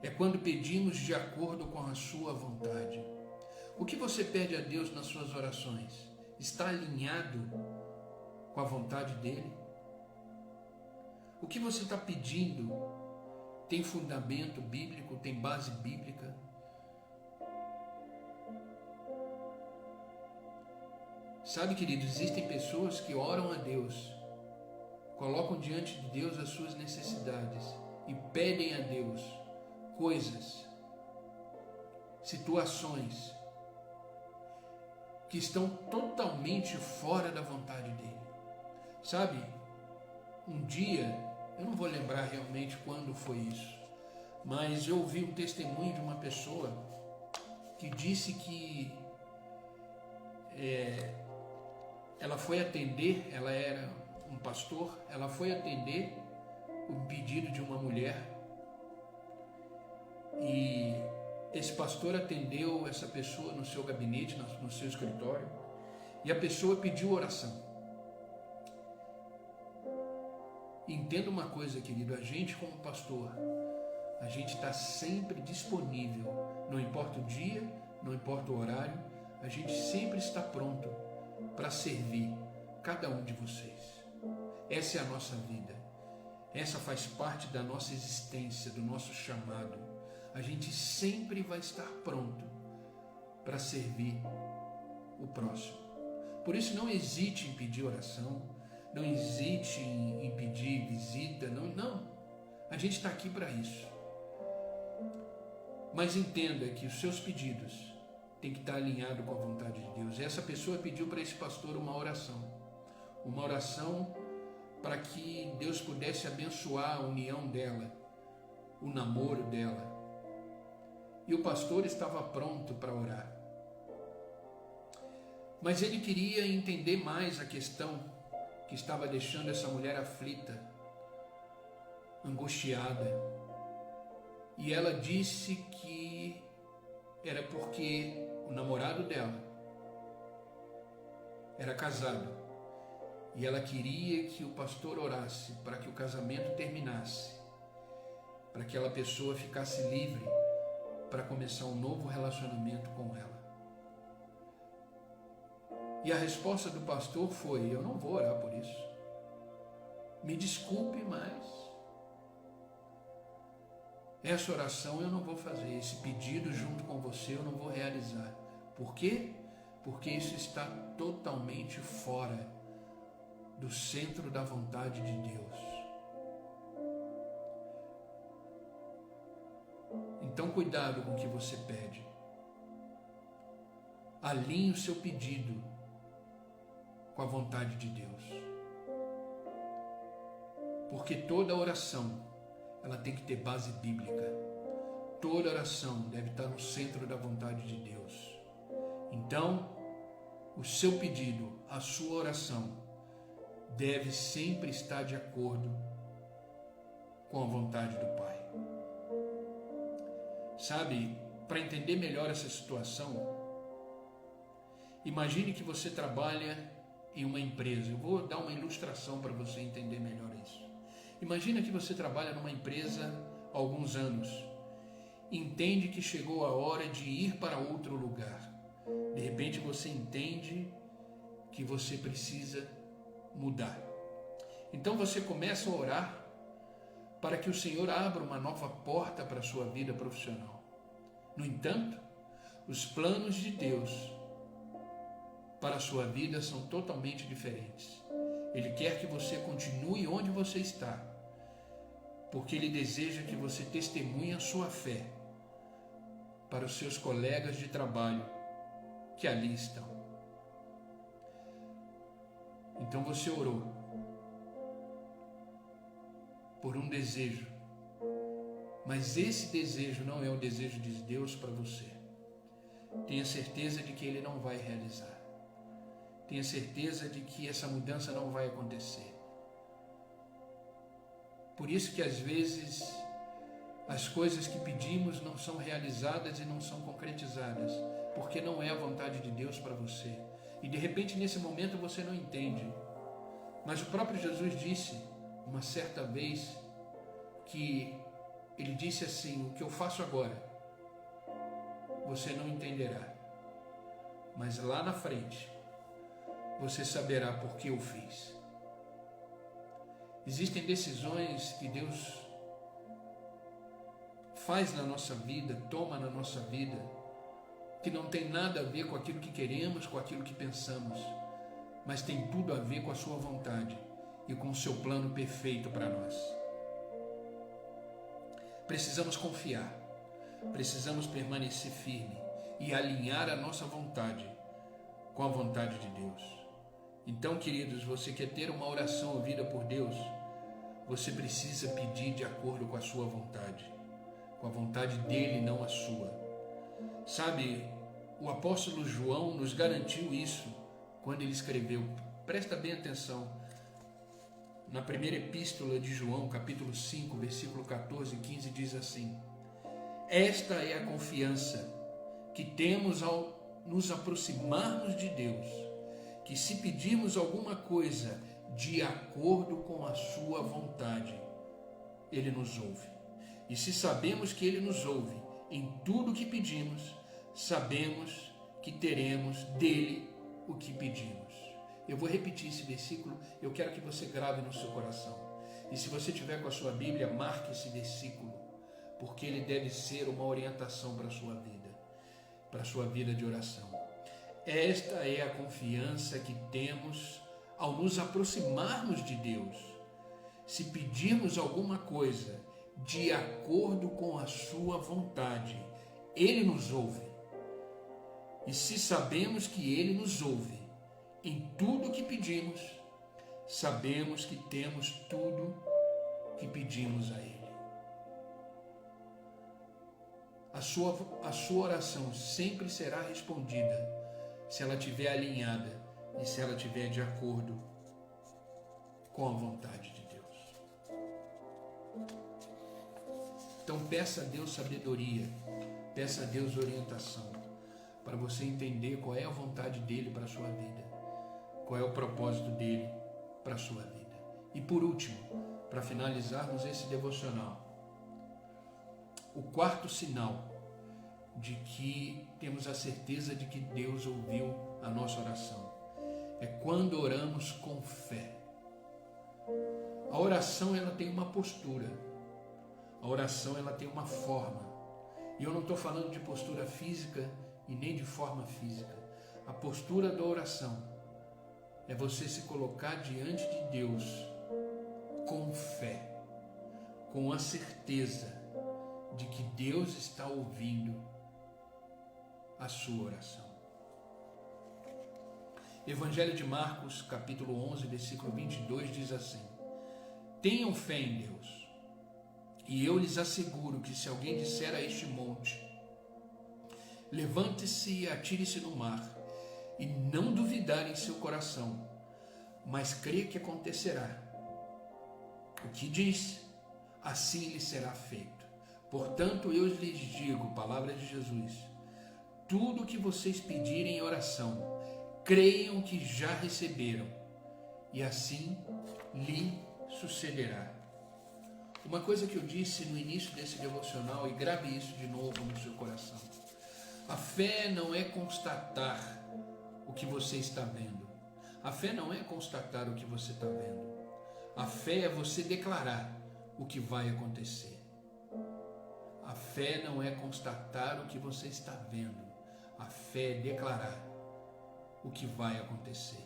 é quando pedimos de acordo com a sua vontade. O que você pede a Deus nas suas orações está alinhado com a vontade dele? O que você está pedindo tem fundamento bíblico, tem base bíblica? Sabe, queridos, existem pessoas que oram a Deus, colocam diante de Deus as suas necessidades e pedem a Deus coisas, situações que estão totalmente fora da vontade dele. Sabe, um dia, eu não vou lembrar realmente quando foi isso, mas eu ouvi um testemunho de uma pessoa que disse que ela foi atender, ela era um pastor, ela foi atender o pedido de uma mulher e esse pastor atendeu essa pessoa no seu gabinete, no seu escritório, e a pessoa pediu oração. Entenda uma coisa, querido, a gente como pastor, a gente está sempre disponível, não importa o dia, não importa o horário, a gente sempre está pronto para servir cada um de vocês. Essa é a nossa vida, essa faz parte da nossa existência, do nosso chamado. A gente sempre vai estar pronto para servir o próximo. Por isso não hesite em pedir oração, não hesite em pedir visita, não. A gente está aqui para isso. Mas entenda que os seus pedidos têm que estar alinhados com a vontade de Deus. Essa pessoa pediu para esse pastor uma oração para que Deus pudesse abençoar a união dela, o namoro dela. E o pastor estava pronto para orar. Mas ele queria entender mais a questão que estava deixando essa mulher aflita, angustiada. E ela disse que era porque o namorado dela era casado e ela queria que o pastor orasse para que o casamento terminasse, para que aquela pessoa ficasse livre para começar um novo relacionamento com ela. E a resposta do pastor foi: eu não vou orar por isso. Me desculpe, mas essa oração eu não vou fazer, esse pedido junto com você eu não vou realizar. Por quê? Porque isso está totalmente fora do centro da vontade de Deus. Então cuidado com o que você pede. Alinhe o seu pedido com a vontade de Deus. Porque toda oração, ela tem que ter base bíblica. Toda oração deve estar no centro da vontade de Deus. Então, o seu pedido, a sua oração, deve sempre estar de acordo com a vontade do Pai. Sabe, para entender melhor essa situação, imagine que você trabalha em uma empresa. Eu vou dar uma ilustração para você entender melhor isso. Imagina que você trabalha numa empresa há alguns anos. Entende que chegou a hora de ir para outro lugar. De repente você entende que você precisa mudar. Então você começa a orar para que o Senhor abra uma nova porta para a sua vida profissional. No entanto, os planos de Deus para a sua vida são totalmente diferentes. Ele quer que você continue onde você está, porque Ele deseja que você testemunhe a sua fé para os seus colegas de trabalho que ali estão. Então você orou por um desejo, mas esse desejo não é o desejo de Deus para você. Tenha certeza de que Ele não vai realizar. tenha certeza de que essa mudança não vai acontecer. Por isso que às vezes as coisas que pedimos não são realizadas e não são concretizadas, porque não é a vontade de Deus para você. E de repente nesse momento você não entende. Mas o próprio Jesus disse uma certa vez que ele disse assim: o que eu faço agora você não entenderá, mas lá na frente você saberá por que eu fiz. Existem decisões que Deus faz na nossa vida, toma na nossa vida, que não tem nada a ver com aquilo que queremos, com aquilo que pensamos, mas tem tudo a ver com a sua vontade e com o seu plano perfeito para nós. Precisamos confiar, precisamos permanecer firme e alinhar a nossa vontade com a vontade de Deus. Então, queridos, você quer ter uma oração ouvida por Deus, você precisa pedir de acordo com a sua vontade, com a vontade dele, não a sua. Sabe, o apóstolo João nos garantiu isso quando ele escreveu, presta bem atenção, na primeira epístola de João, capítulo 5, versículo 14 e 15, diz assim: esta é a confiança que temos ao nos aproximarmos de Deus, que se pedirmos alguma coisa de acordo com a sua vontade, ele nos ouve. E se sabemos que ele nos ouve em tudo o que pedimos, sabemos que teremos dele o que pedimos. Eu vou repetir esse versículo, eu quero que você grave no seu coração. E se você tiver com a sua Bíblia, marque esse versículo, porque ele deve ser uma orientação para a sua vida de oração. Esta é a confiança que temos ao nos aproximarmos de Deus. Se pedirmos alguma coisa de acordo com a sua vontade, ele nos ouve. E se sabemos que ele nos ouve em tudo o que pedimos, sabemos que temos tudo que pedimos a ele. A sua oração sempre será respondida se ela estiver alinhada e se ela estiver de acordo com a vontade de Deus. Então peça a Deus sabedoria, peça a Deus orientação, para você entender qual é a vontade dele para a sua vida, qual é o propósito dele para a sua vida. E por último, para finalizarmos esse devocional, o quarto sinal de que temos a certeza de que Deus ouviu a nossa oração é quando oramos com fé. A oração, ela tem uma postura, a oração, ela tem uma forma, e eu não estou falando de postura física e nem de forma física. A postura da oração é você se colocar diante de Deus com fé, com a certeza de que Deus está ouvindo a sua oração. Evangelho de Marcos, capítulo 11, versículo 22, diz assim: tenham fé em Deus, e eu lhes asseguro que se alguém disser a este monte, levante-se e atire-se no mar, e não duvidar em seu coração, mas crê que acontecerá o que diz, assim lhe será feito. Portanto, eu lhes digo, palavra de Jesus, tudo o que vocês pedirem em oração, creiam que já receberam, e assim lhe sucederá. Uma coisa que eu disse no início desse devocional, e grave isso de novo no seu coração: a fé não é constatar o que você está vendo. A fé não é constatar o que você está vendo. A fé é você declarar o que vai acontecer. A fé não é constatar o que você está vendo. A fé é declarar o que vai acontecer.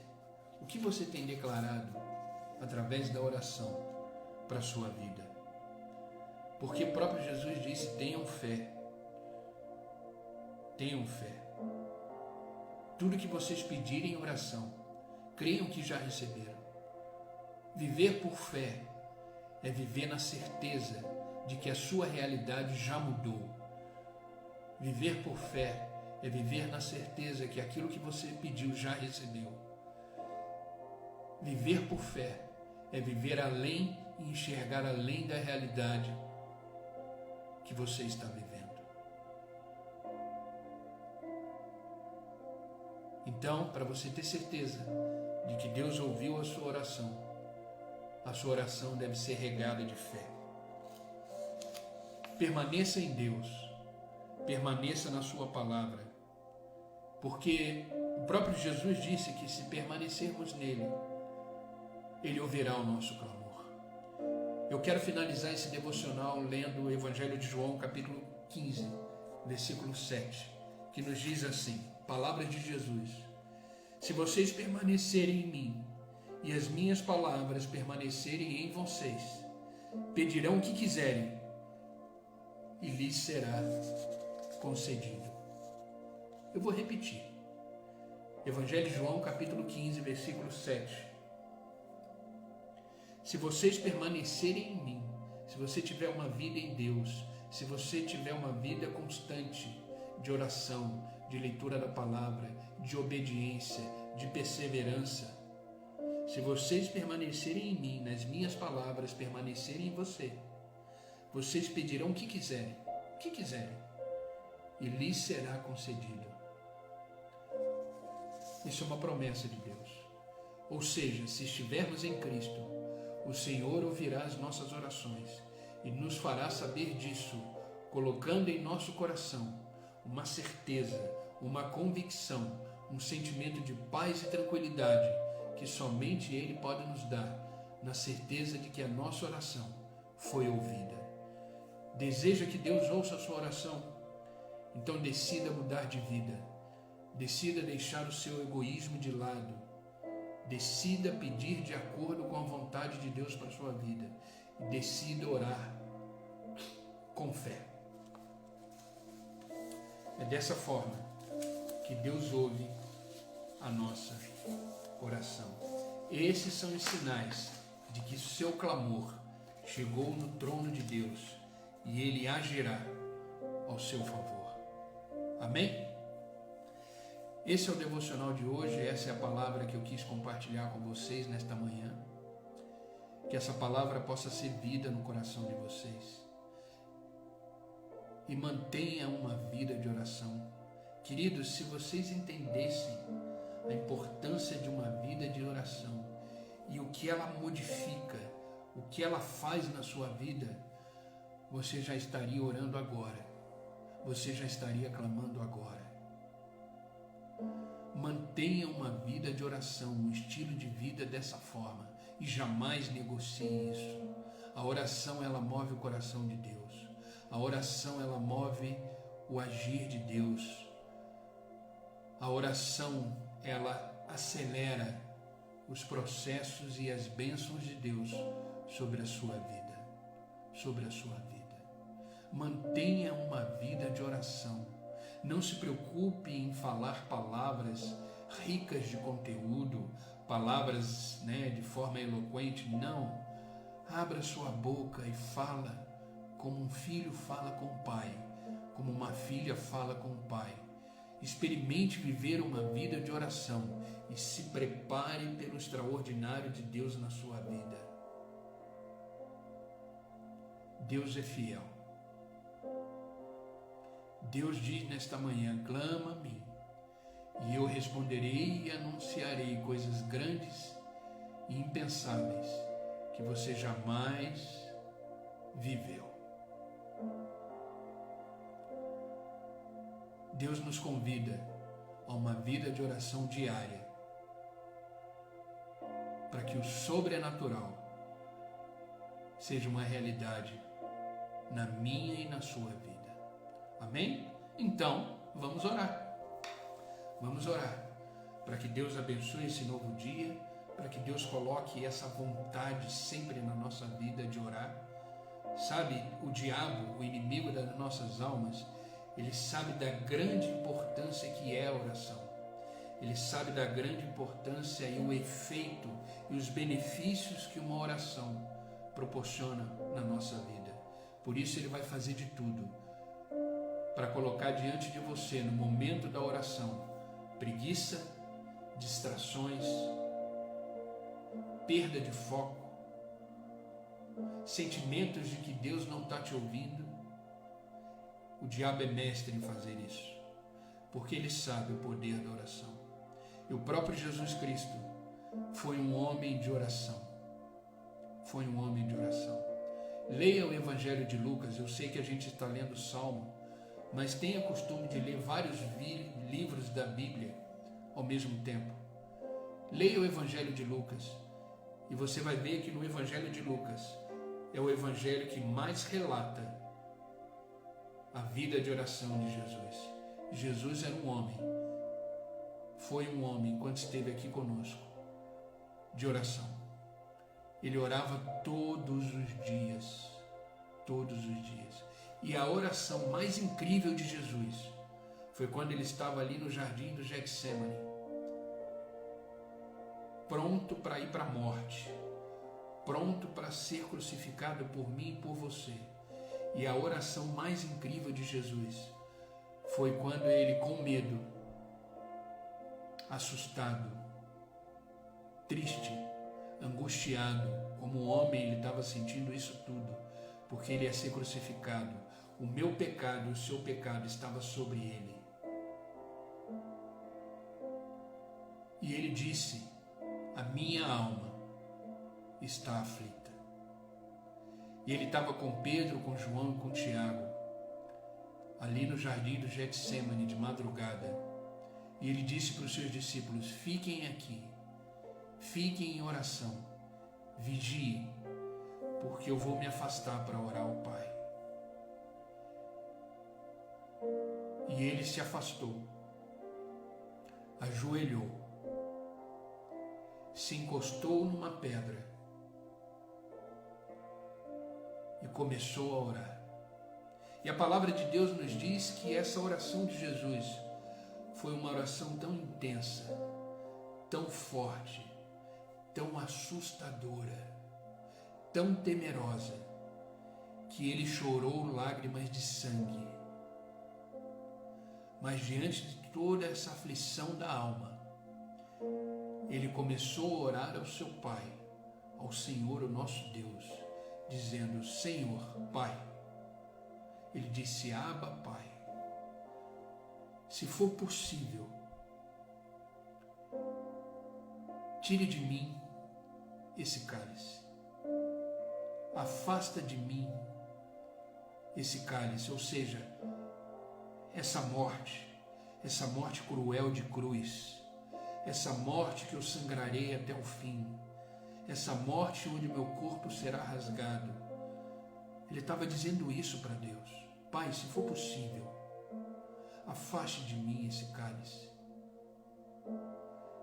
O que você tem declarado através da oração para a sua vida? Porque o próprio Jesus disse: tenham fé. Tenham fé. Tudo que vocês pedirem em oração, creiam que já receberam. Viver por fé é viver na certeza de que a sua realidade já mudou. Viver por fé é viver na certeza que aquilo que você pediu já recebeu. Viver por fé é viver além e enxergar além da realidade que você está vivendo. Então, para você ter certeza de que Deus ouviu a sua oração deve ser regada de fé. Permaneça em Deus, permaneça na sua palavra, porque o próprio Jesus disse que se permanecermos nele, ele ouvirá o nosso clamor. Eu quero finalizar esse devocional lendo o Evangelho de João, capítulo 15, versículo 7, que nos diz assim, palavras de Jesus: se vocês permanecerem em mim e as minhas palavras permanecerem em vocês, pedirão o que quiserem e lhes será concedido. Eu vou repetir. Evangelho de João, capítulo 15, versículo 7. Se vocês permanecerem em mim, se você tiver uma vida em Deus, se você tiver uma vida constante de oração, de leitura da palavra, de obediência, de perseverança, se vocês permanecerem em mim, nas minhas palavras permanecerem em você, vocês pedirão o que quiserem, e lhes será concedido. Isso é uma promessa de Deus. Ou seja, se estivermos em Cristo, o Senhor ouvirá as nossas orações e nos fará saber disso, colocando em nosso coração uma certeza, uma convicção, um sentimento de paz e tranquilidade que somente Ele pode nos dar, na certeza de que a nossa oração foi ouvida. Deseja que Deus ouça a sua oração? Então decida mudar de vida, decida deixar o seu egoísmo de lado, decida pedir de acordo com a vontade de Deus para a sua vida e decida orar com fé. É dessa forma que Deus ouve a nossa oração. Esses são os sinais de que o seu clamor chegou no trono de Deus e Ele agirá ao seu favor. Amém? Esse é o devocional de hoje, essa é a palavra que eu quis compartilhar com vocês nesta manhã. Que essa palavra possa ser vida no coração de vocês. E mantenha uma vida de oração. Queridos, se vocês entendessem a importância de uma vida de oração e o que ela modifica, o que ela faz na sua vida, você já estaria orando agora. Você já estaria clamando agora. Mantenha uma vida de oração, um estilo de vida dessa forma e jamais negocie isso. A oração, ela move o coração de Deus. A oração, ela move o agir de Deus. A oração, ela acelera os processos e as bênçãos de Deus sobre a sua vida, sobre a sua vida. Mantenha uma vida de oração. Não se preocupe em falar palavras ricas de conteúdo, palavras, de forma eloquente. Não. Abra sua boca e fala como um filho fala com o pai, como uma filha fala com o pai. Experimente viver uma vida de oração e se prepare pelo extraordinário de Deus na sua vida. Deus é fiel. Deus diz nesta manhã: clama a mim, e eu responderei e anunciarei coisas grandes e impensáveis que você jamais viveu. Deus nos convida a uma vida de oração diária, para que o sobrenatural seja uma realidade na minha e na sua vida. Amém? Então, vamos orar. Vamos orar para que Deus abençoe esse novo dia, para que Deus coloque essa vontade sempre na nossa vida de orar. Sabe, o diabo, o inimigo das nossas almas, ele sabe da grande importância que é a oração. Ele sabe da grande importância e o efeito e os benefícios que uma oração proporciona na nossa vida. Por isso ele vai fazer de tudo para colocar diante de você, no momento da oração, preguiça, distrações, perda de foco, sentimentos de que Deus não está te ouvindo, o diabo é mestre em fazer isso, porque ele sabe o poder da oração. E o próprio Jesus Cristo foi um homem de oração. Foi um homem de oração. Leia o Evangelho de Lucas. Eu sei que a gente está lendo o Salmo, mas tenha costume de ler vários livros da Bíblia ao mesmo tempo. Leia o Evangelho de Lucas e você vai ver que no Evangelho de Lucas é o Evangelho que mais relata a vida de oração de Jesus. Jesus era um homem, foi um homem enquanto esteve aqui conosco, de oração. Ele orava todos os dias, todos os dias. E a oração mais incrível de Jesus foi quando ele estava ali no jardim do Getsemane, pronto para ir para a morte, pronto para ser crucificado por mim e por você. E a oração mais incrível de Jesus foi quando ele, com medo, assustado, triste, angustiado, como um homem, ele estava sentindo isso tudo, porque ele ia ser crucificado. O meu pecado e o seu pecado estava sobre ele. E ele disse: a minha alma está aflita. E ele estava com Pedro, com João e com Tiago, ali no jardim do Getsemane de madrugada. E ele disse para os seus discípulos: fiquem aqui, fiquem em oração, vigiem, porque eu vou me afastar para orar ao Pai. E ele se afastou, ajoelhou, se encostou numa pedra e começou a orar. E a palavra de Deus nos diz que essa oração de Jesus foi uma oração tão intensa, tão forte, tão assustadora, tão temerosa, que ele chorou lágrimas de sangue. Mas diante de toda essa aflição da alma, ele começou a orar ao seu Pai, ao Senhor, o nosso Deus, dizendo: Senhor, Pai. Ele disse: Abba, Pai, se for possível, tire de mim esse cálice. Afasta de mim esse cálice, ou seja, essa morte cruel de cruz, essa morte que eu sangrarei até o fim, essa morte onde meu corpo será rasgado. Ele estava dizendo isso para Deus: Pai, se for possível, afaste de mim esse cálice.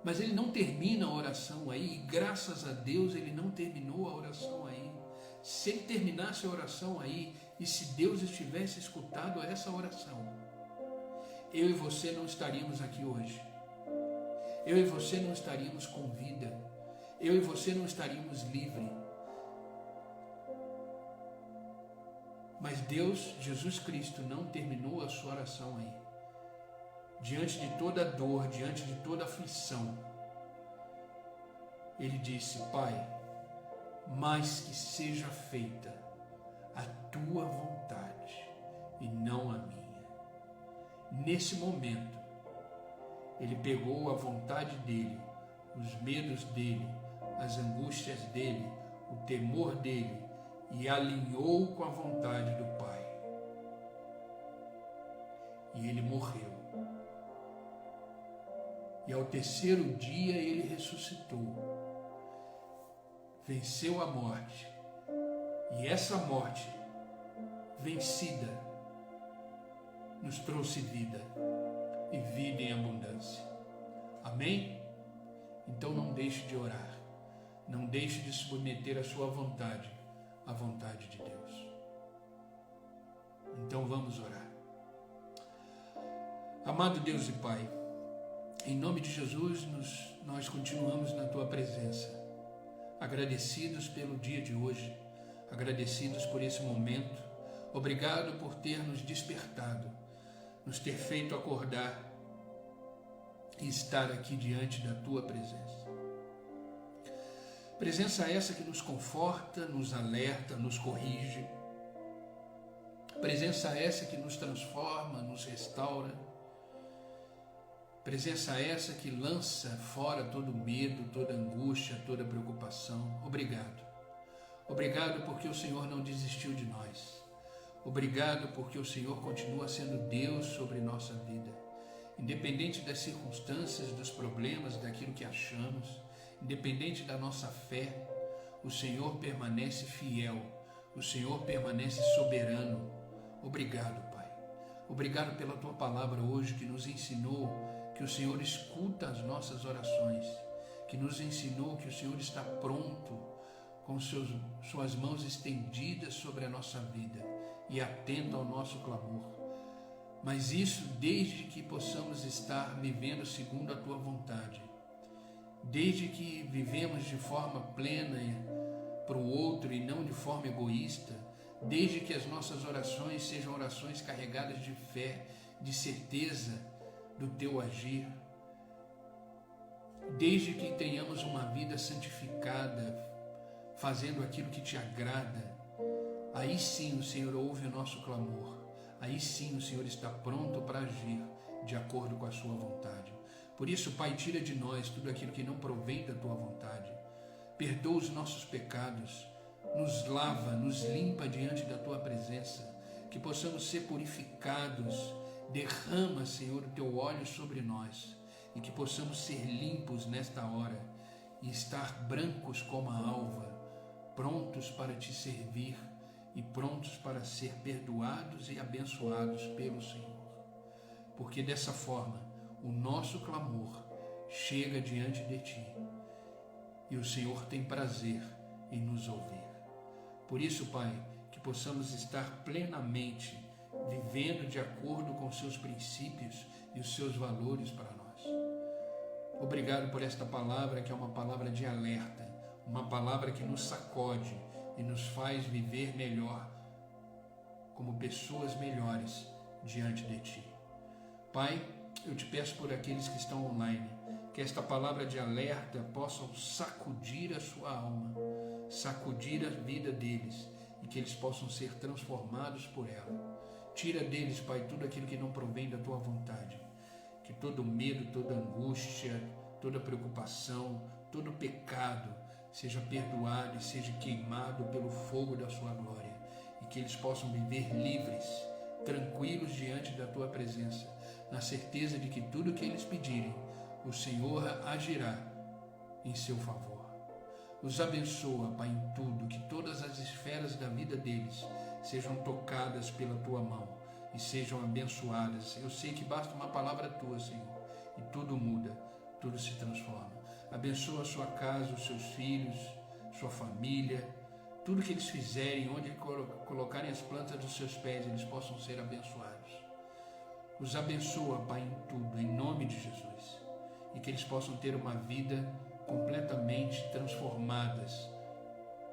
Mas ele não termina a oração aí, e graças a Deus ele não terminou a oração aí. Se ele terminasse a oração aí, e se Deus estivesse escutado essa oração, eu e você não estaríamos aqui hoje. Eu e você não estaríamos com vida. Eu e você não estaríamos livres. Mas Deus, Jesus Cristo, não terminou a sua oração aí. Diante de toda dor, diante de toda aflição, ele disse: Pai, mas que seja feita a tua vontade e não a minha. Nesse momento, ele pegou a vontade dele, os medos dele, as angústias dele, o temor dele, e alinhou com a vontade do Pai. E ele morreu. E ao terceiro dia ele ressuscitou, venceu a morte. E essa morte vencida nos trouxe vida, e vida em abundância. Amém? Então não deixe de orar, não deixe de submeter a sua vontade à vontade de Deus. Então vamos orar. Amado Deus e Pai, em nome de Jesus nós continuamos na Tua presença, agradecidos pelo dia de hoje, agradecidos por esse momento. Obrigado por ter nos despertado, nos ter feito acordar e estar aqui diante da Tua presença. Presença essa que nos conforta, nos alerta, nos corrige. Presença essa que nos transforma, nos restaura. Presença essa que lança fora todo medo, toda angústia, toda preocupação. Obrigado. Obrigado porque o Senhor não desistiu de nós. Obrigado porque o Senhor continua sendo Deus sobre nossa vida. Independente das circunstâncias, dos problemas, daquilo que achamos, independente da nossa fé, o Senhor permanece fiel, o Senhor permanece soberano. Obrigado, Pai. Obrigado pela Tua palavra hoje que nos ensinou que o Senhor escuta as nossas orações, que nos ensinou que o Senhor está pronto com suas mãos estendidas sobre a nossa vida e atento ao nosso clamor. Mas isso desde que possamos estar vivendo segundo a Tua vontade, desde que vivemos de forma plena para o outro e não de forma egoísta, desde que as nossas orações sejam orações carregadas de fé, de certeza do Teu agir, desde que tenhamos uma vida santificada, fazendo aquilo que Te agrada, aí sim o Senhor ouve o nosso clamor, aí sim o Senhor está pronto para agir de acordo com a Sua vontade. Por isso, Pai, tira de nós tudo aquilo que não provém da Tua vontade, perdoa os nossos pecados, nos lava, nos limpa diante da Tua presença, que possamos ser purificados. Derrama, Senhor, o Teu óleo sobre nós e que possamos ser limpos nesta hora e estar brancos como a alva, prontos para Te servir e prontos para ser perdoados e abençoados pelo Senhor. Porque dessa forma o nosso clamor chega diante de Ti e o Senhor tem prazer em nos ouvir. Por isso, Pai, que possamos estar plenamente vivendo de acordo com os Seus princípios e os Seus valores para nós. Obrigado por esta palavra que é uma palavra de alerta, uma palavra que nos sacode e nos faz viver melhor, como pessoas melhores diante de Ti. Pai, eu Te peço por aqueles que estão online, que esta palavra de alerta possa sacudir a sua alma, sacudir a vida deles e que eles possam ser transformados por ela. Tira deles, Pai, tudo aquilo que não provém da Tua vontade, que todo medo, toda angústia, toda preocupação, todo pecado seja perdoado e seja queimado pelo fogo da Sua glória e que eles possam viver livres, tranquilos diante da Tua presença, na certeza de que tudo que eles pedirem, o Senhor agirá em seu favor. Os abençoa, Pai, em tudo, que todas as esferas da vida deles sejam tocadas pela Tua mão e sejam abençoadas. Eu sei que basta uma palavra Tua, Senhor, e tudo muda, tudo se transforma. Abençoa a sua casa, os seus filhos, sua família, tudo que eles fizerem, onde colocarem as plantas dos seus pés, eles possam ser abençoados. Os abençoa, Pai, em tudo, em nome de Jesus, e que eles possam ter uma vida completamente transformadas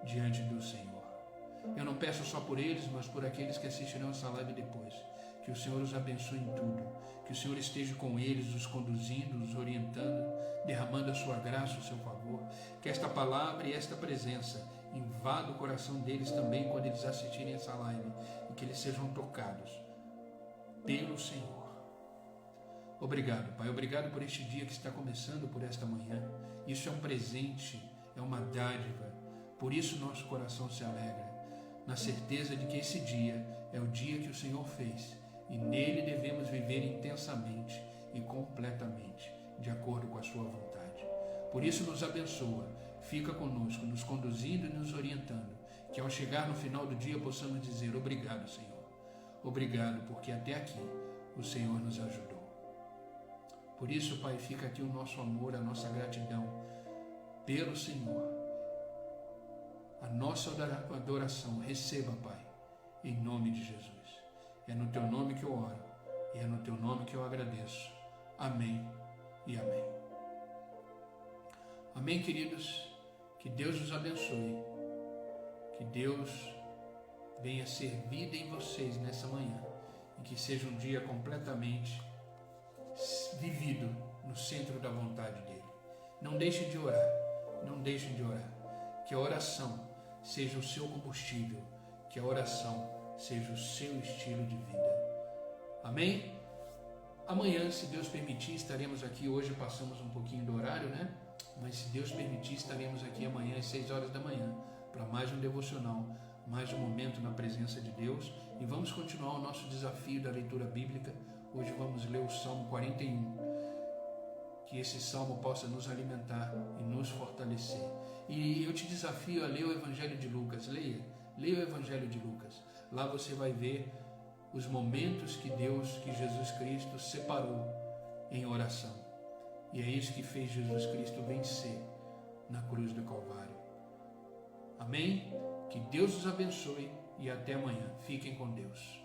diante do Senhor. Eu não peço só por eles, mas por aqueles que assistirão essa live depois. Que o Senhor os abençoe em tudo, que o Senhor esteja com eles, os conduzindo, os orientando, derramando a sua graça, o seu favor. Que esta palavra e esta presença invada o coração deles também quando eles assistirem essa live e que eles sejam tocados pelo Senhor. Obrigado, Pai, obrigado por este dia que está começando, por esta manhã. Isso é um presente, é uma dádiva, por isso nosso coração se alegra, na certeza de que esse dia é o dia que o Senhor fez e nele devemos viver intensamente e completamente, de acordo com a Sua vontade. Por isso nos abençoa, fica conosco, nos conduzindo e nos orientando, que ao chegar no final do dia possamos dizer obrigado, Senhor. Obrigado, porque até aqui o Senhor nos ajudou. Por isso, Pai, fica aqui o nosso amor, a nossa gratidão pelo Senhor. A nossa adoração, receba, Pai, em nome de Jesus. É no Teu nome que eu oro e é no Teu nome que eu agradeço. Amém e amém. Amém, queridos? Que Deus os abençoe. Que Deus venha ser vida em vocês nessa manhã e que seja um dia completamente vivido no centro da vontade dEle. Não deixem de orar, não deixem de orar. Que a oração seja o seu combustível, que a oração seja o seu estilo de vida. Amém? Amanhã, se Deus permitir, estaremos aqui. Hoje passamos um pouquinho do horário, né? Mas se Deus permitir, estaremos aqui amanhã às 6 horas da manhã para mais um devocional, mais um momento na presença de Deus, e vamos continuar o nosso desafio da leitura bíblica. Hoje vamos ler o Salmo 41. Que esse salmo possa nos alimentar e nos fortalecer. E eu te desafio a ler o Evangelho de Lucas. Leia o Evangelho de Lucas. Lá você vai ver os momentos que Jesus Cristo separou em oração. E é isso que fez Jesus Cristo vencer na cruz do Calvário. Amém? Que Deus os abençoe e até amanhã. Fiquem com Deus.